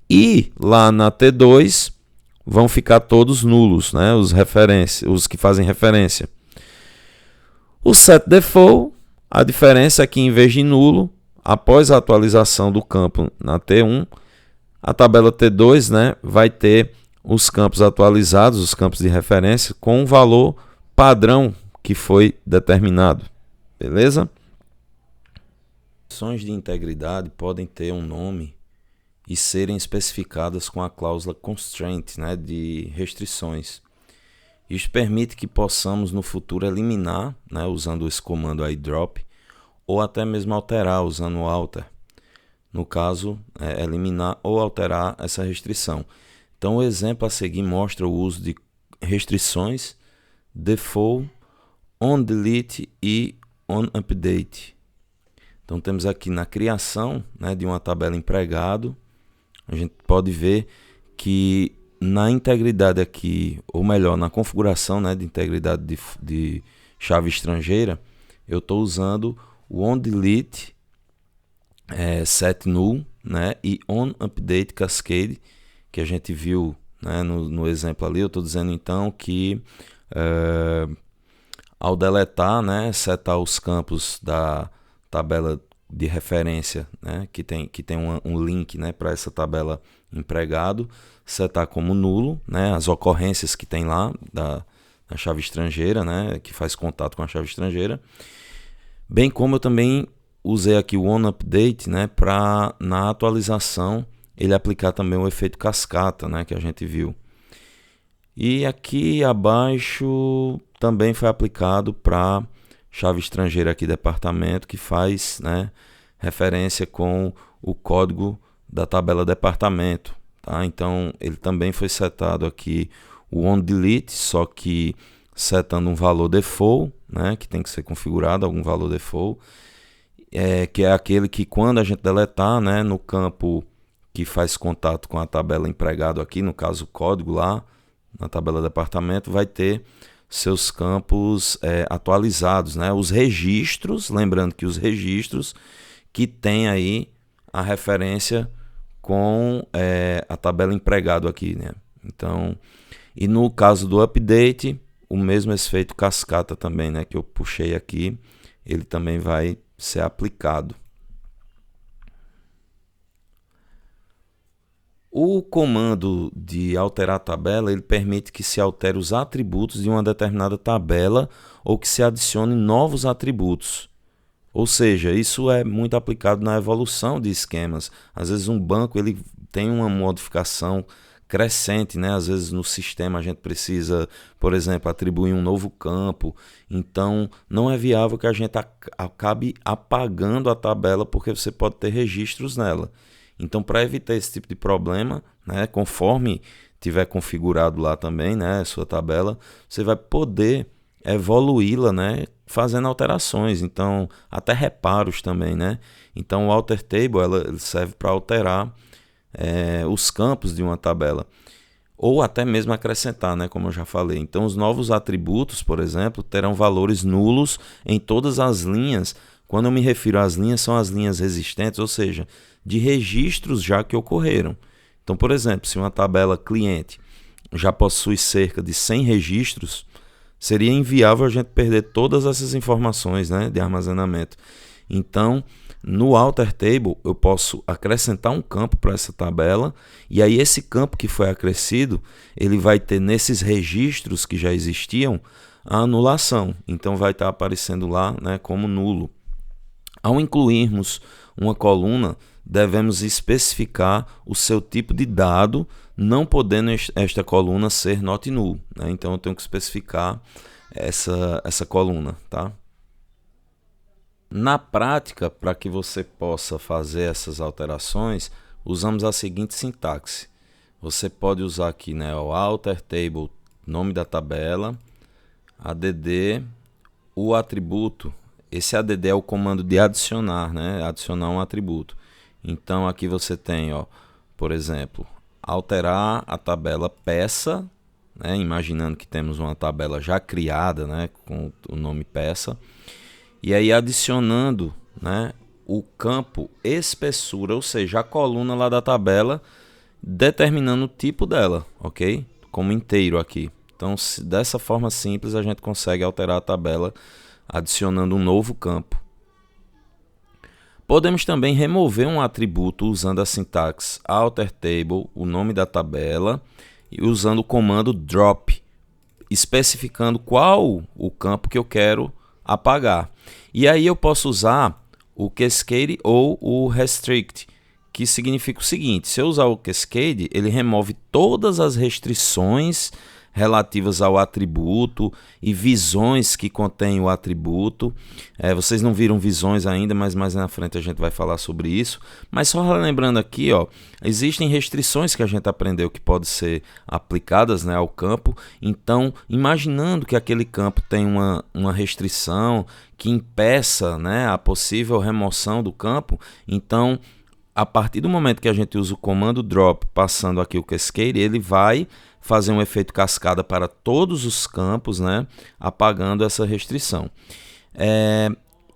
e lá na T2 vão ficar todos nulos, né? Os que fazem referência. O set default, a diferença é que em vez de nulo, após a atualização do campo na T1, a tabela T2, né, vai ter os campos atualizados, os campos de referência, com um valor padrão que foi determinado. Beleza? Exceções de integridade podem ter um nome e serem especificadas com a cláusula constraint, né, de restrições. Isso permite que possamos no futuro eliminar, né, usando esse comando aí drop, ou até mesmo alterar usando o alter. No caso, eliminar ou alterar essa restrição. Então o exemplo a seguir mostra o uso de restrições default, onDelete e onUpdate. Então temos aqui na criação, né, de uma tabela empregado, a gente pode ver que na integridade aqui, ou melhor, na configuração, né, de integridade de chave estrangeira, eu estou usando o onDelete set null, né, e onUpdate cascade, que a gente viu, né, no exemplo ali. Eu estou dizendo então que ao deletar, né, setar os campos da tabela de referência, né, que tem um link, né, para essa tabela empregado, setar como nulo, né, as ocorrências que tem lá da chave estrangeira, né, que faz contato com a chave estrangeira, bem como eu também usei aqui o onUpdate, né, para na atualização ele aplicar também o efeito cascata, né, que a gente viu. E aqui abaixo também foi aplicado para chave estrangeira aqui, departamento, que faz, né, referência com o código da tabela departamento, tá? Então ele também foi setado aqui o onDelete, só que setando um valor default, né, que tem que ser configurado algum valor default, que é aquele que quando a gente deletar, né, no campo que faz contato com a tabela empregado aqui, no caso o código lá na tabela departamento, vai ter seus campos atualizados, né? Os registros, lembrando que os registros que tem aí a referência com a tabela empregado aqui, né? Então, e no caso do update, o mesmo efeito cascata também, né, que eu puxei aqui, ele também vai ser aplicado. O comando de alterar a tabela, ele permite que se altere os atributos de uma determinada tabela ou que se adicione novos atributos. Ou seja, isso é muito aplicado na evolução de esquemas. Às vezes um banco ele tem uma modificação crescente, né? Às vezes no sistema a gente precisa, por exemplo, atribuir um novo campo. Então não é viável que a gente acabe apagando a tabela porque você pode ter registros nela. Então, para evitar esse tipo de problema, né, conforme tiver configurado lá também, né, sua tabela, você vai poder evoluí-la, né, fazendo alterações, então até reparos também, né. Então o Alter Table ela serve para alterar os campos de uma tabela, ou até mesmo acrescentar, né, como eu já falei. Então os novos atributos, por exemplo, terão valores nulos em todas as linhas. Quando eu me refiro às linhas, são as linhas existentes, ou seja, de registros já que ocorreram. Então, por exemplo, se uma tabela cliente já possui cerca de 100 registros, seria inviável a gente perder todas essas informações, né, de armazenamento. Então, no Alter Table, eu posso acrescentar um campo para essa tabela, e aí esse campo que foi acrescido, ele vai ter nesses registros que já existiam a anulação. Então, vai estar aparecendo lá, né, como nulo. Ao incluirmos uma coluna, devemos especificar o seu tipo de dado, não podendo esta coluna ser not null, né? Então eu tenho que especificar essa coluna, tá? Na prática, para que você possa fazer essas alterações, usamos a seguinte sintaxe. Você pode usar aqui, né, o alter table, nome da tabela, add, o atributo. Esse add é o comando de adicionar, né, adicionar um atributo. Então aqui você tem, ó, por exemplo, alterar a tabela peça, né, imaginando que temos uma tabela já criada, né, com o nome peça. E aí adicionando, né, o campo espessura, ou seja, a coluna lá da tabela, determinando o tipo dela, ok? Como inteiro aqui. Então, dessa forma simples, a gente consegue alterar a tabela adicionando um novo campo. Podemos também remover um atributo usando a sintaxe alter table, o nome da tabela, e usando o comando drop, especificando qual o campo que eu quero apagar. E aí eu posso usar o cascade ou o restrict, que significa o seguinte: se eu usar o cascade, ele remove todas as restrições relativas ao atributo e visões que contém o atributo. Vocês não viram visões ainda, mas mais na frente a gente vai falar sobre isso. Mas só lembrando aqui, ó, existem restrições que a gente aprendeu que podem ser aplicadas, né, ao campo. Então, imaginando que aquele campo tem uma restrição que impeça, né, a possível remoção do campo, então, a partir do momento que a gente usa o comando drop, passando aqui o cascade, ele vai fazer um efeito cascada para todos os campos, né, apagando essa restrição.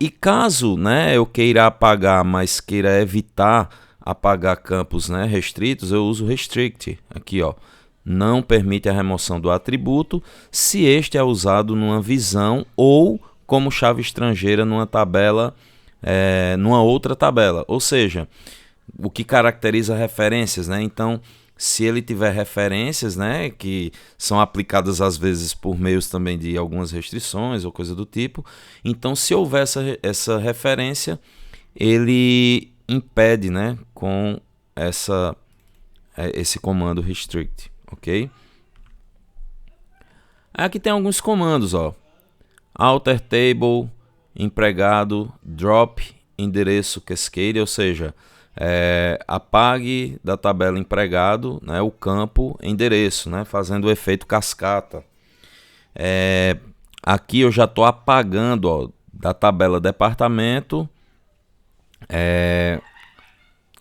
E caso, né, eu queira apagar, mas queira evitar apagar campos, né, restritos, eu uso restrict aqui, ó. Não permite a remoção do atributo se este é usado numa visão ou como chave estrangeira numa tabela, numa outra tabela. Ou seja, o que caracteriza referências, né? Então, se ele tiver referências, né, que são aplicadas às vezes por meios também de algumas restrições ou coisa do tipo, então se houver essa referência, ele impede, né, com esse comando restrict, ok? Aqui tem alguns comandos, ó. Alter table, empregado, drop, endereço cascade, ou seja, apague da tabela empregado, né, o campo endereço, né, fazendo o efeito cascata. Aqui eu já estou apagando, ó, da tabela departamento.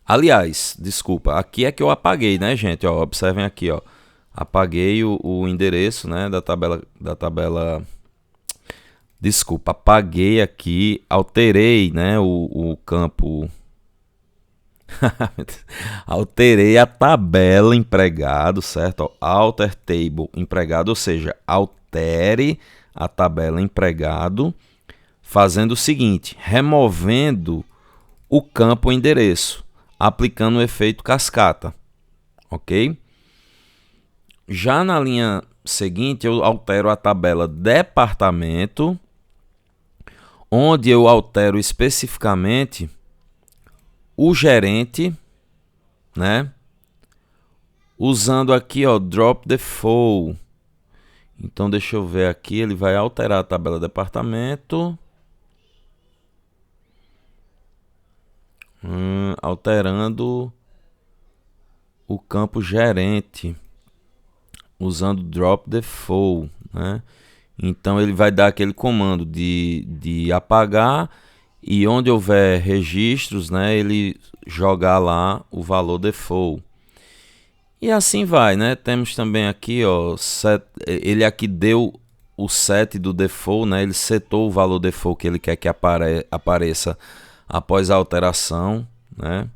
Aliás, desculpa, aqui é que eu apaguei, né, gente? Ó, observem aqui, ó, apaguei o endereço, né, da tabela. Desculpa, apaguei aqui, alterei, né, o campo. Alterei a tabela empregado, certo? Alter table empregado, ou seja, altere a tabela empregado, fazendo o seguinte: removendo o campo endereço, aplicando o efeito cascata, ok? Já na linha seguinte, eu altero a tabela departamento, onde eu altero especificamente o gerente, né? Usando aqui, ó, drop default. Então deixa eu ver aqui, ele vai alterar a tabela departamento, alterando o campo gerente. usando drop default, né? Então ele vai dar aquele comando de apagar, e onde houver registros, né, ele jogar lá o valor default. E assim vai, né? Temos também aqui, ó, ele aqui deu o set do default, né? Ele setou o valor default que ele quer que apareça após a alteração, né?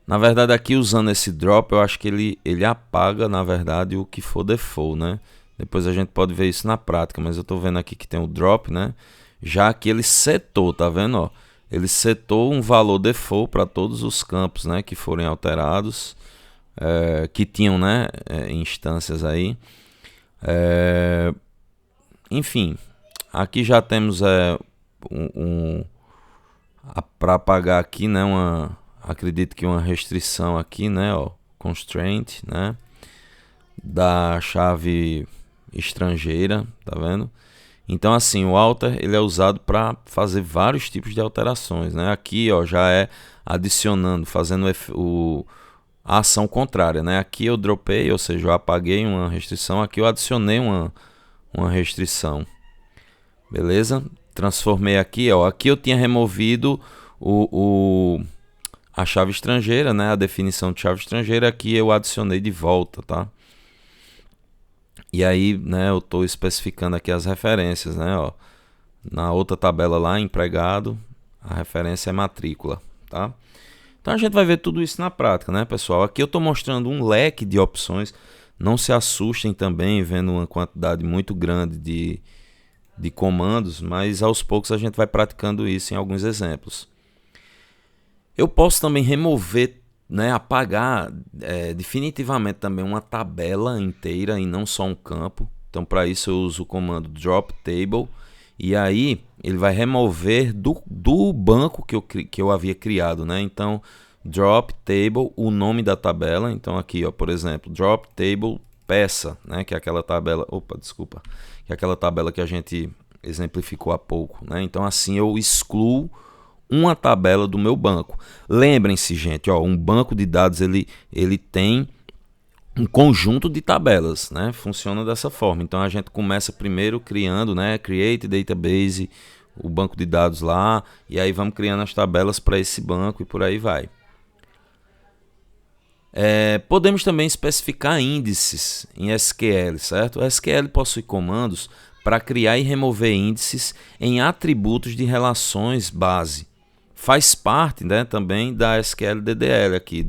Na verdade, aqui usando esse drop, eu acho que ele apaga, na verdade, o que for default, né? Depois a gente pode ver isso na prática, mas eu tô vendo aqui que tem o drop, né? Já que ele setou, tá vendo, ó? Ele setou um valor default para todos os campos, né, que forem alterados, que tinham, né, instâncias aí. Enfim, aqui já temos para apagar aqui, né, acredito que uma restrição aqui, né, ó, constraint, né, da chave estrangeira, tá vendo? Então assim, o alter ele é usado para fazer vários tipos de alterações, né? Aqui, ó, já é adicionando, fazendo a ação contrária, né? Aqui eu dropei, ou seja, eu apaguei uma restrição, aqui eu adicionei uma restrição. Beleza? Transformei aqui, ó, aqui eu tinha removido a chave estrangeira, né? A definição de chave estrangeira, aqui eu adicionei de volta, tá? E aí, né, eu estou especificando aqui as referências, né, ó. Na outra tabela lá, empregado, a referência é matrícula, tá? Então a gente vai ver tudo isso na prática, né, pessoal? Aqui eu estou mostrando um leque de opções. Não se assustem também vendo uma quantidade muito grande de comandos, mas aos poucos a gente vai praticando isso em alguns exemplos. Eu posso também remover, né, apagar definitivamente também uma tabela inteira e não só um campo. Então para isso eu uso o comando drop table, e aí ele vai remover do banco que eu havia criado, né? Então drop table, o nome da tabela. Então aqui, ó, por exemplo, drop table peça, né, que é aquela tabela, que é aquela tabela que a gente exemplificou há pouco, né? Então assim eu excluo uma tabela do meu banco. Lembrem-se, gente, ó, um banco de dados ele tem um conjunto de tabelas, né? Funciona dessa forma. Então a gente começa primeiro criando, né, create database, o banco de dados lá, e aí vamos criando as tabelas para esse banco e por aí vai. Podemos também especificar índices em SQL, certo? O SQL possui comandos para criar e remover índices em atributos de relações base. Faz parte, né, também da SQL DDL aqui,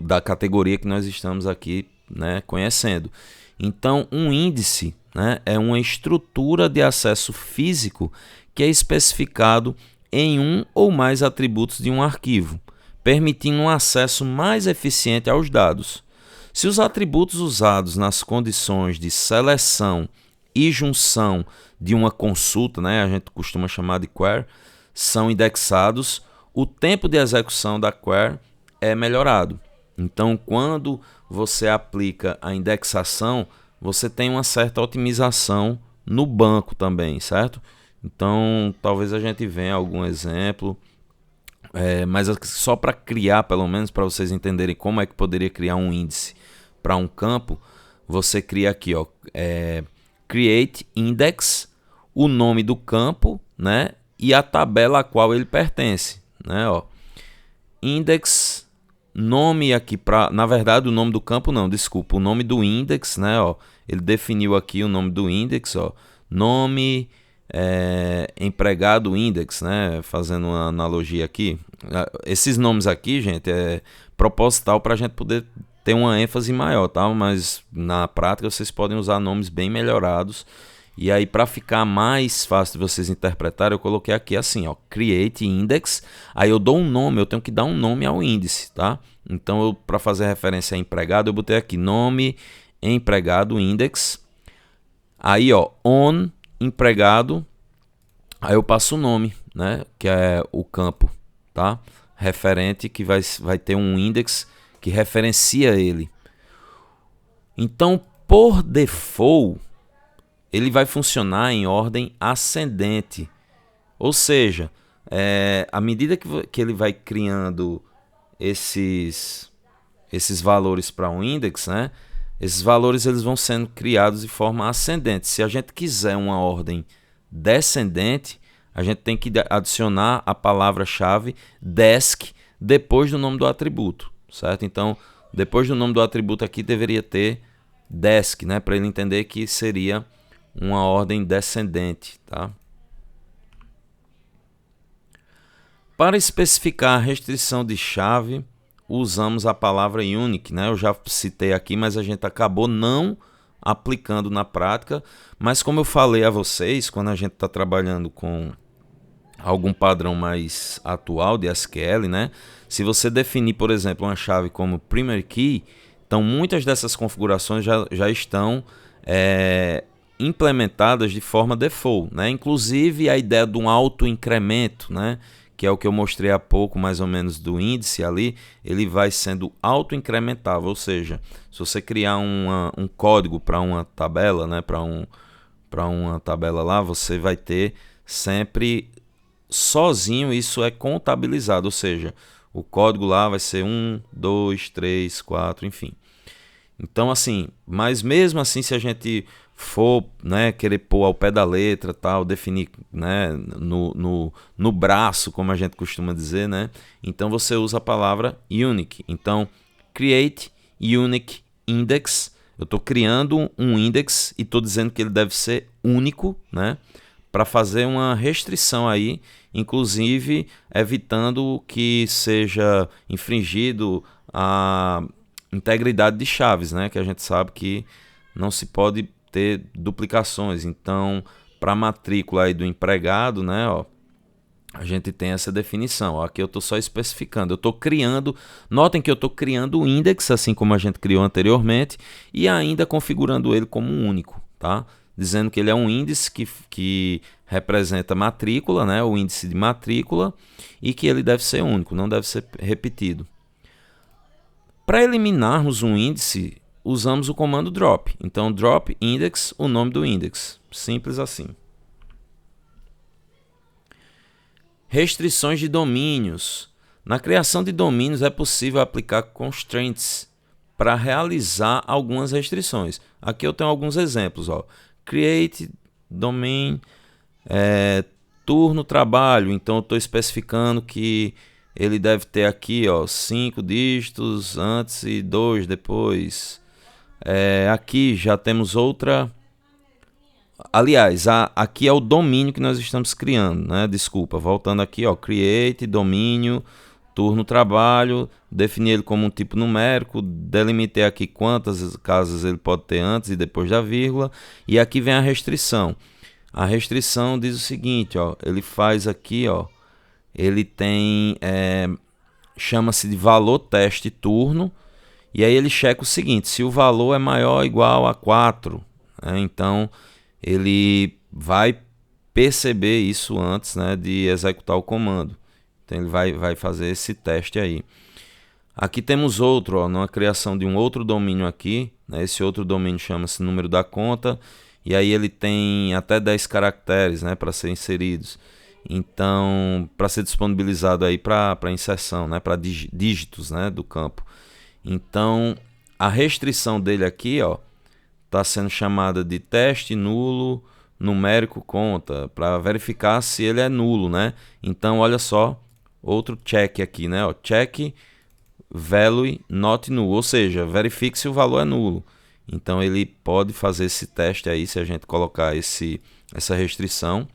da categoria que nós estamos aqui, né, conhecendo. Então, um índice, né, é uma estrutura de acesso físico que é especificado em um ou mais atributos de um arquivo, permitindo um acesso mais eficiente aos dados. Se os atributos usados nas condições de seleção e junção de uma consulta, né, a gente costuma chamar de query, são indexados, o tempo de execução da query é melhorado. Então, quando você aplica a indexação, você tem uma certa otimização no banco também, certo? Então, talvez a gente venha algum exemplo, mas só para criar, pelo menos para vocês entenderem como é que poderia criar um índice para um campo, você cria aqui, ó, create index, o nome do campo, né, e a tabela a qual ele pertence, né, ó. Index, nome aqui para, na verdade, o nome do campo não, desculpa, o nome do index, né, ó. Ele definiu aqui o nome do index, ó, nome empregado index, né, fazendo uma analogia aqui. Esses nomes aqui, gente, é proposital para a gente poder ter uma ênfase maior, tá? Mas na prática vocês podem usar nomes bem melhorados. E aí, para ficar mais fácil de vocês interpretarem, eu coloquei aqui assim, ó, create index. Aí eu dou um nome, eu tenho que dar um nome ao índice, tá? Então, para fazer referência a empregado, eu botei aqui nome empregado index. Aí, ó, on empregado. Aí eu passo o nome, né? Que é o campo, tá? Referente, que vai ter um index que referencia ele. Então, por default, ele vai funcionar em ordem ascendente. Ou seja, à medida que ele vai criando esses esses valores para um index, né? Esses valores eles vão sendo criados de forma ascendente. Se a gente quiser uma ordem descendente, a gente tem que adicionar a palavra-chave desc depois do nome do atributo, certo? Então, depois do nome do atributo aqui deveria ter desc, né? Para ele entender que seria uma ordem descendente, tá? Para especificar a restrição de chave, usamos a palavra unique, né? Eu já citei aqui, mas a gente acabou não aplicando na prática. Mas como eu falei a vocês, quando a gente está trabalhando com algum padrão mais atual de SQL, né? Se você definir, por exemplo, uma chave como primary key, então muitas dessas configurações já estão implementadas de forma default, né? Inclusive a ideia de um auto-incremento, né? Que é o que eu mostrei há pouco, mais ou menos, do índice ali, ele vai sendo auto-incrementável, ou seja, se você criar um código para uma tabela, né? Para uma tabela lá, você vai ter sempre sozinho, isso é contabilizado, ou seja, o código lá vai ser 1, 2, 3, 4, enfim. Então, assim, mas mesmo assim, se a gente for, né, querer pôr ao pé da letra, tal, definir, né, no braço, como a gente costuma dizer, né, então você usa a palavra unique. Então, create unique index. Eu estou criando um index e estou dizendo que ele deve ser único, né, para fazer uma restrição aí, inclusive evitando que seja infringido a integridade de chaves, né? Que a gente sabe que não se pode ter duplicações. Então, para a matrícula aí do empregado, né? Ó, a gente tem essa definição. Ó, aqui eu estou só especificando. Eu estou criando. Notem que eu estou criando o index, assim como a gente criou anteriormente, e ainda configurando ele como um único, tá? Dizendo que ele é um índice que representa matrícula, né? O índice de matrícula, e que ele deve ser único, não deve ser repetido. Para eliminarmos um índice, usamos o comando drop. Então, drop index, o nome do index. Simples assim. Restrições de domínios. Na criação de domínios é possível aplicar constraints para realizar algumas restrições. Aqui eu tenho alguns exemplos. Ó. Create domain turno trabalho. Então, eu estou especificando que ele deve ter aqui 5 dígitos antes e 2 depois. Aqui já temos outra. Aliás, aqui é o domínio que nós estamos criando, né? Desculpa, voltando aqui, create domínio turno trabalho, definir ele como um tipo numérico, delimitei aqui quantas casas ele pode ter antes e depois da vírgula, e aqui vem a restrição. A restrição diz o seguinte, ele faz aqui, ele tem, chama-se de valor teste turno, e aí ele checa o seguinte, se o valor é maior ou igual a 4, então ele vai perceber isso antes, né, de executar o comando. Então ele vai fazer esse teste aí. Aqui temos outro, numa criação de um outro domínio aqui, né, esse outro domínio chama-se número da conta, e aí ele tem até 10 caracteres, né, para ser inseridos. Então, para ser disponibilizado aí para inserção, né, para dígitos, né, do campo. Então, a restrição dele aqui, está sendo chamada de teste nulo numérico conta, para verificar se ele é nulo, né? Então, olha só, outro check aqui, né? Check value not null, ou seja, verifique se o valor é nulo. Então, ele pode fazer esse teste aí, se a gente colocar essa restrição.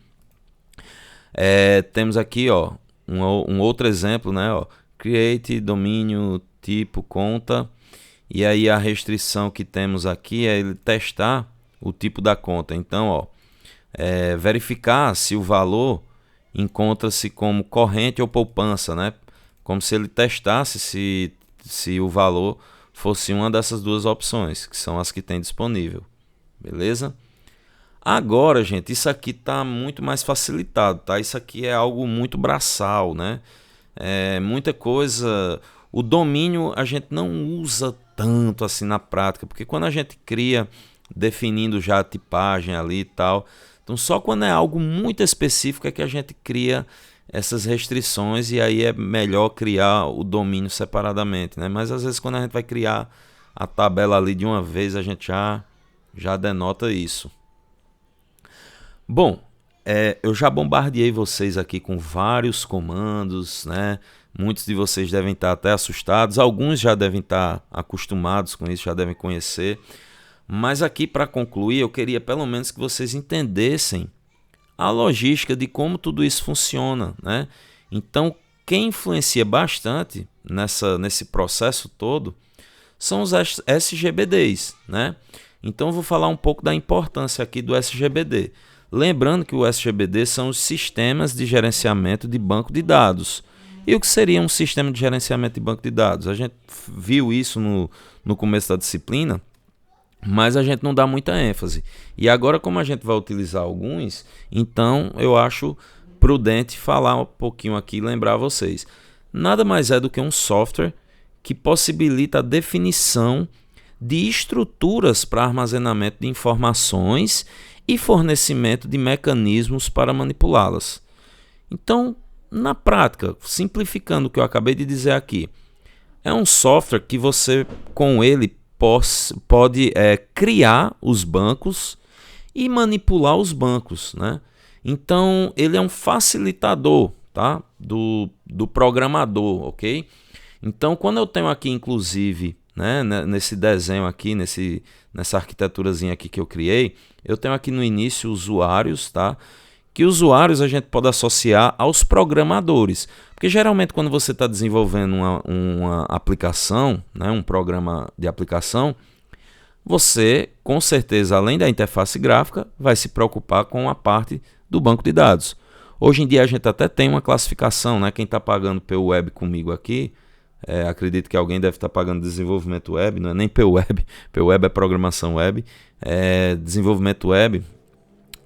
Temos aqui, um outro exemplo, né? Create domínio tipo conta. E aí a restrição que temos aqui é ele testar o tipo da conta. Então, verificar se o valor encontra-se como corrente ou poupança, né? Como se ele testasse se o valor fosse uma dessas duas opções, que são as que tem disponível. Beleza? Agora, gente, isso aqui está muito mais facilitado, tá? Isso aqui é algo muito braçal, né? Muita coisa. O domínio a gente não usa tanto assim na prática, porque quando a gente cria definindo já a tipagem ali e tal, então só quando é algo muito específico é que a gente cria essas restrições, e aí é melhor criar o domínio separadamente, né? Mas às vezes quando a gente vai criar a tabela ali de uma vez, a gente já denota isso. Bom, eu já bombardeei vocês aqui com vários comandos, né? Muitos de vocês devem estar até assustados, alguns já devem estar acostumados com isso, já devem conhecer. Mas aqui, para concluir, eu queria pelo menos que vocês entendessem a logística de como tudo isso funciona, né? Então, quem influencia bastante nesse processo todo são os SGBDs, né? Então, eu vou falar um pouco da importância aqui do SGBD. Lembrando que o SGBD são os sistemas de gerenciamento de banco de dados. E o que seria um sistema de gerenciamento de banco de dados? A gente viu isso no começo da disciplina, mas a gente não dá muita ênfase. E agora, como a gente vai utilizar alguns, então eu acho prudente falar um pouquinho aqui e lembrar vocês. Nada mais é do que um software que possibilita a definição de estruturas para armazenamento de informações e fornecimento de mecanismos para manipulá-las. Então, na prática, simplificando o que eu acabei de dizer aqui, é um software que você, com ele, pode criar os bancos e manipular os bancos, né? Então, ele é um facilitador, tá? do programador, ok? Então, quando eu tenho aqui, inclusive, né, nesse desenho aqui, nessa arquiteturazinha aqui que eu criei, eu tenho aqui no início usuários, tá? Que usuários a gente pode associar aos programadores. Porque geralmente quando você está desenvolvendo uma aplicação, né, um programa de aplicação, você, com certeza, além da interface gráfica, vai se preocupar com a parte do banco de dados. Hoje em dia a gente até tem uma classificação, né? Quem está pagando pelo web comigo aqui, acredito que alguém deve estar pagando desenvolvimento web, não é nem pelo web, pelo web é programação web, desenvolvimento web.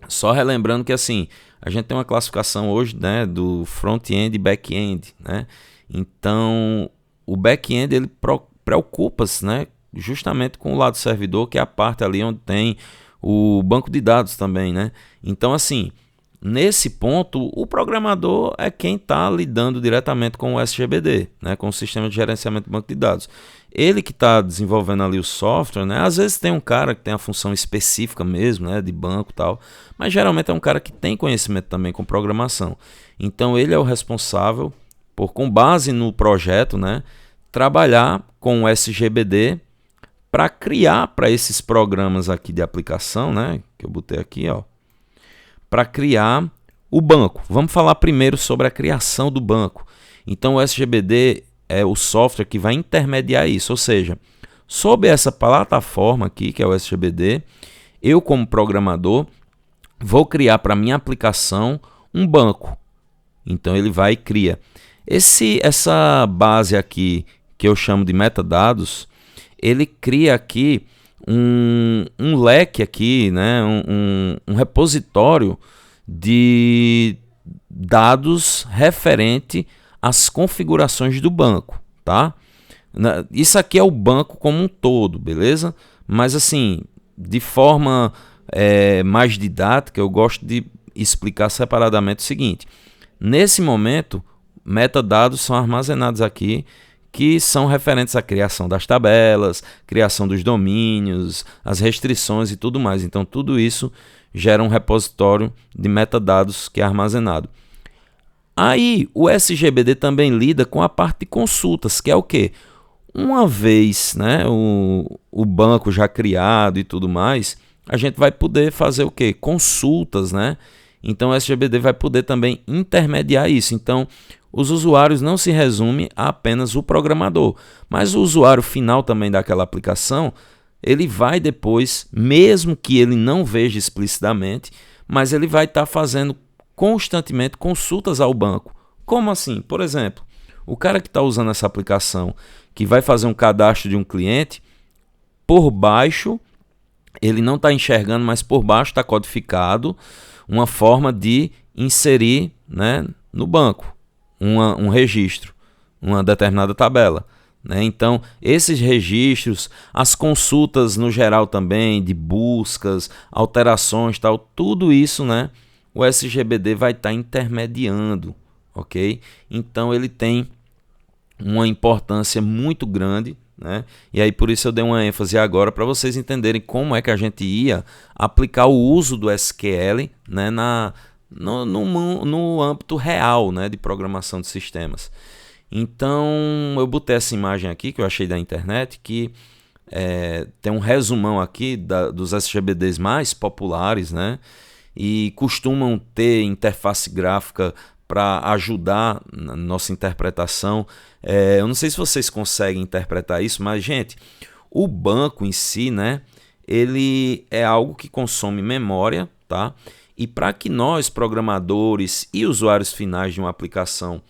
Só relembrando que assim, a gente tem uma classificação hoje, né, do front-end e back-end, né? Então, o back-end ele preocupa-se, né, justamente com o lado servidor, que é a parte ali onde tem o banco de dados também, né? Então, assim, nesse ponto, o programador é quem está lidando diretamente com o SGBD, né, com o sistema de gerenciamento de banco de dados. Ele que está desenvolvendo ali o software, né? Às vezes tem um cara que tem a função específica mesmo, né? De banco e tal, mas geralmente é um cara que tem conhecimento também com programação. Então ele é o responsável por, com base no projeto, né? Trabalhar com o SGBD para criar para esses programas aqui de aplicação, né? Que eu botei aqui, ó, para criar o banco. Vamos falar primeiro sobre a criação do banco. Então o SGBD é o software que vai intermediar isso, ou seja, sob essa plataforma aqui, que é o SGBD, eu como programador vou criar para minha aplicação um banco. Então ele vai e cria. Essa base aqui, que eu chamo de metadados, ele cria aqui um leque aqui, né, um repositório de dados referente às configurações do banco, tá? Isso aqui é o banco como um todo, beleza? Mas assim, de forma mais didática, eu gosto de explicar separadamente o seguinte. Nesse momento, metadados são armazenados aqui, que são referentes à criação das tabelas, criação dos domínios, as restrições e tudo mais. Então, tudo isso gera um repositório de metadados que é armazenado. Aí, o SGBD também lida com a parte de consultas, que é o quê? Uma vez, né, o banco já criado e tudo mais, a gente vai poder fazer o quê? Consultas, né? Então, o SGBD vai poder também intermediar isso. Então, os usuários não se resumem a apenas o programador, mas o usuário final também daquela aplicação, ele vai depois, mesmo que ele não veja explicitamente, mas ele vai estar fazendo constantemente consultas ao banco. Como assim? Por exemplo, o cara que está usando essa aplicação, que vai fazer um cadastro de um cliente, por baixo, ele não está enxergando, mas por baixo está codificado uma forma de inserir, né, no banco um registro, uma determinada tabela, né? Então, esses registros, as consultas no geral também, de buscas, alterações, tal, tudo isso, né, o SGBD vai estar intermediando, ok? Então ele tem uma importância muito grande, né? E aí por isso eu dei uma ênfase agora para vocês entenderem como é que a gente ia aplicar o uso do SQL, né, no âmbito real, né, de programação de sistemas. Então eu botei essa imagem aqui que eu achei da internet, que tem um resumão aqui dos SGBDs mais populares, né? E costumam ter interface gráfica para ajudar na nossa interpretação. Eu não sei se vocês conseguem interpretar isso, mas, gente, o banco em si, né? Ele é algo que consome memória, tá? E para que nós, programadores e usuários finais de uma aplicação,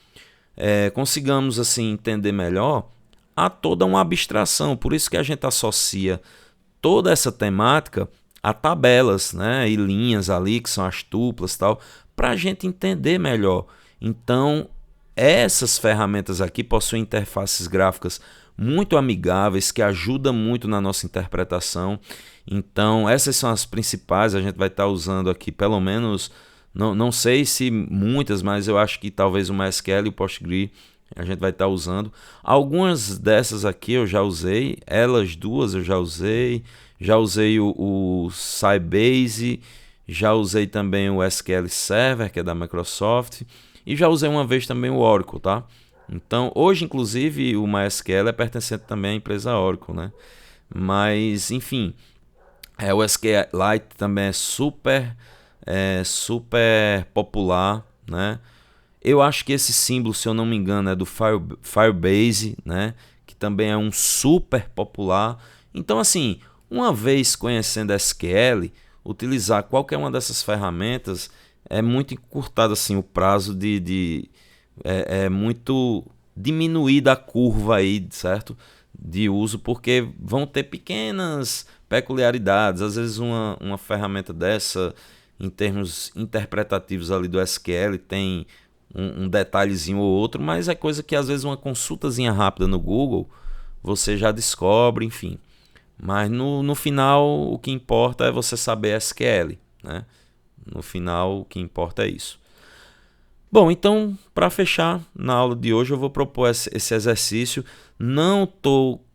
consigamos assim entender melhor, há toda uma abstração. Por isso que a gente associa toda essa temática a tabelas, né, e linhas ali que são as tuplas, tal, para a gente entender melhor. Então, essas ferramentas aqui possuem interfaces gráficas muito amigáveis que ajudam muito na nossa interpretação. Então, essas são as principais. A gente vai estar usando aqui pelo menos, não sei se muitas, mas eu acho que talvez o MySQL e o Postgre a gente vai estar usando. Algumas dessas aqui eu já usei, elas duas eu já usei o Sybase, já usei também o SQL Server, que é da Microsoft, e já usei uma vez também o Oracle, tá? Então, hoje, inclusive, o MySQL é pertencente também à empresa Oracle, né? Mas, enfim, o SQLite também super popular, né? Eu acho que esse símbolo, se eu não me engano, é do Firebase, né? Que também é um super popular. Então, assim, uma vez conhecendo SQL, utilizar qualquer uma dessas ferramentas é muito encurtado assim, o prazo é muito diminuída a curva aí, certo? De uso, porque vão ter pequenas peculiaridades. Às vezes uma ferramenta dessa, em termos interpretativos ali do SQL, tem um detalhezinho ou outro, mas é coisa que às vezes uma consultazinha rápida no Google você já descobre, enfim. Mas no final o que importa é você saber SQL, né? No final o que importa é isso. Bom, então para fechar na aula de hoje eu vou propor esse exercício. Não estou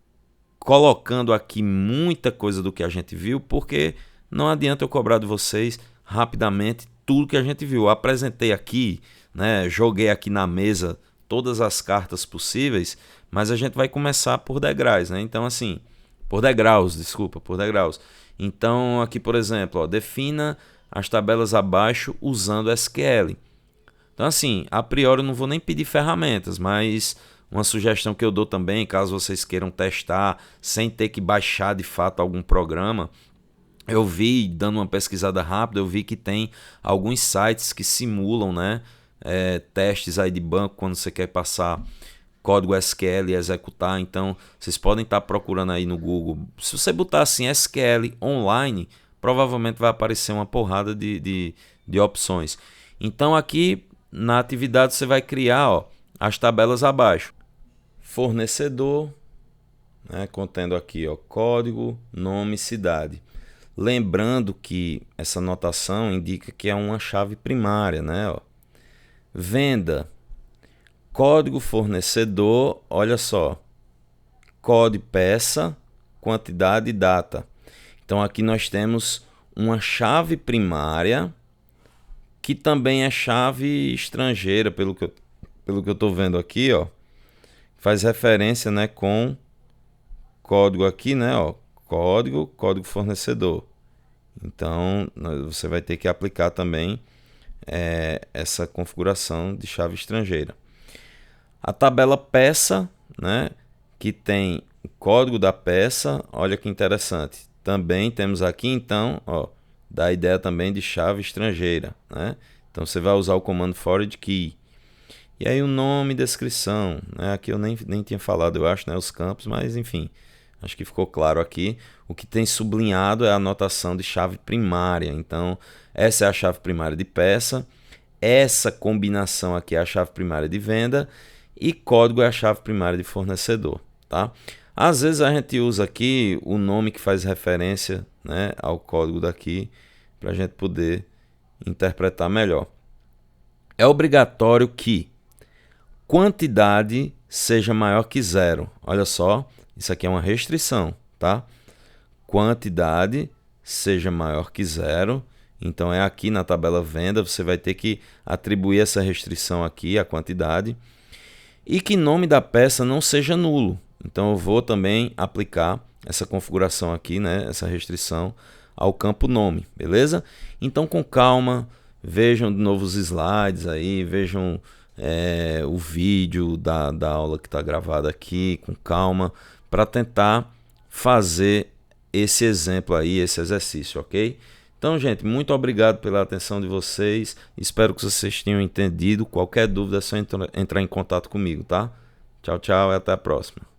colocando aqui muita coisa do que a gente viu, porque não adianta eu cobrar de vocês rapidamente tudo que a gente viu. Eu apresentei aqui, né, joguei aqui na mesa todas as cartas possíveis, mas a gente vai começar por degraus, né? Então, assim, por degraus. Então, aqui, por exemplo, ó, defina as tabelas abaixo usando SQL. Então, assim, a priori eu não vou nem pedir ferramentas, mas uma sugestão que eu dou também, caso vocês queiram testar sem ter que baixar de fato algum programa, eu vi, dando uma pesquisada rápida, eu vi que tem alguns sites que simulam, né, testes aí de banco quando você quer passar código SQL e executar. Então, vocês podem estar procurando aí no Google. Se você botar assim SQL online, provavelmente vai aparecer uma porrada de opções. Então, aqui na atividade você vai criar, ó, as tabelas abaixo. Fornecedor, né, contendo aqui, ó, código, nome, cidade. Lembrando que essa notação indica que é uma chave primária, né? Ó. Venda, código fornecedor, olha só, código peça, quantidade e data. Então aqui nós temos uma chave primária que também é chave estrangeira, pelo que eu estou vendo aqui, ó. Faz referência, né, com código aqui, né, ó, código fornecedor. Então você vai ter que aplicar também essa configuração de chave estrangeira. A tabela peça, né, que tem o código da peça, olha que interessante. Também temos aqui, então, ó, dá a ideia também de chave estrangeira, né? Então você vai usar o comando forward key. E aí o nome e descrição, né? Aqui eu nem tinha falado, eu acho, né, os campos, mas enfim, acho que ficou claro aqui. O que tem sublinhado é a anotação de chave primária. Então, essa é a chave primária de peça. Essa combinação aqui é a chave primária de venda. E código é a chave primária de fornecedor, tá? Às vezes a gente usa aqui o nome que faz referência, né, ao código daqui, para a gente poder interpretar melhor. É obrigatório que quantidade seja maior que zero. Olha só, isso aqui é uma restrição, tá? Quantidade seja maior que zero. Então é aqui na tabela venda, você vai ter que atribuir essa restrição aqui, a quantidade. E que nome da peça não seja nulo. Então eu vou também aplicar essa configuração aqui, né, essa restrição ao campo nome, beleza? Então com calma, vejam de novo os slides aí, vejam o vídeo da aula que está gravada aqui, com calma, para tentar fazer esse exemplo aí, esse exercício, ok? Então, gente, muito obrigado pela atenção de vocês. Espero que vocês tenham entendido. Qualquer dúvida é só entrar em contato comigo, tá? Tchau, tchau e até a próxima.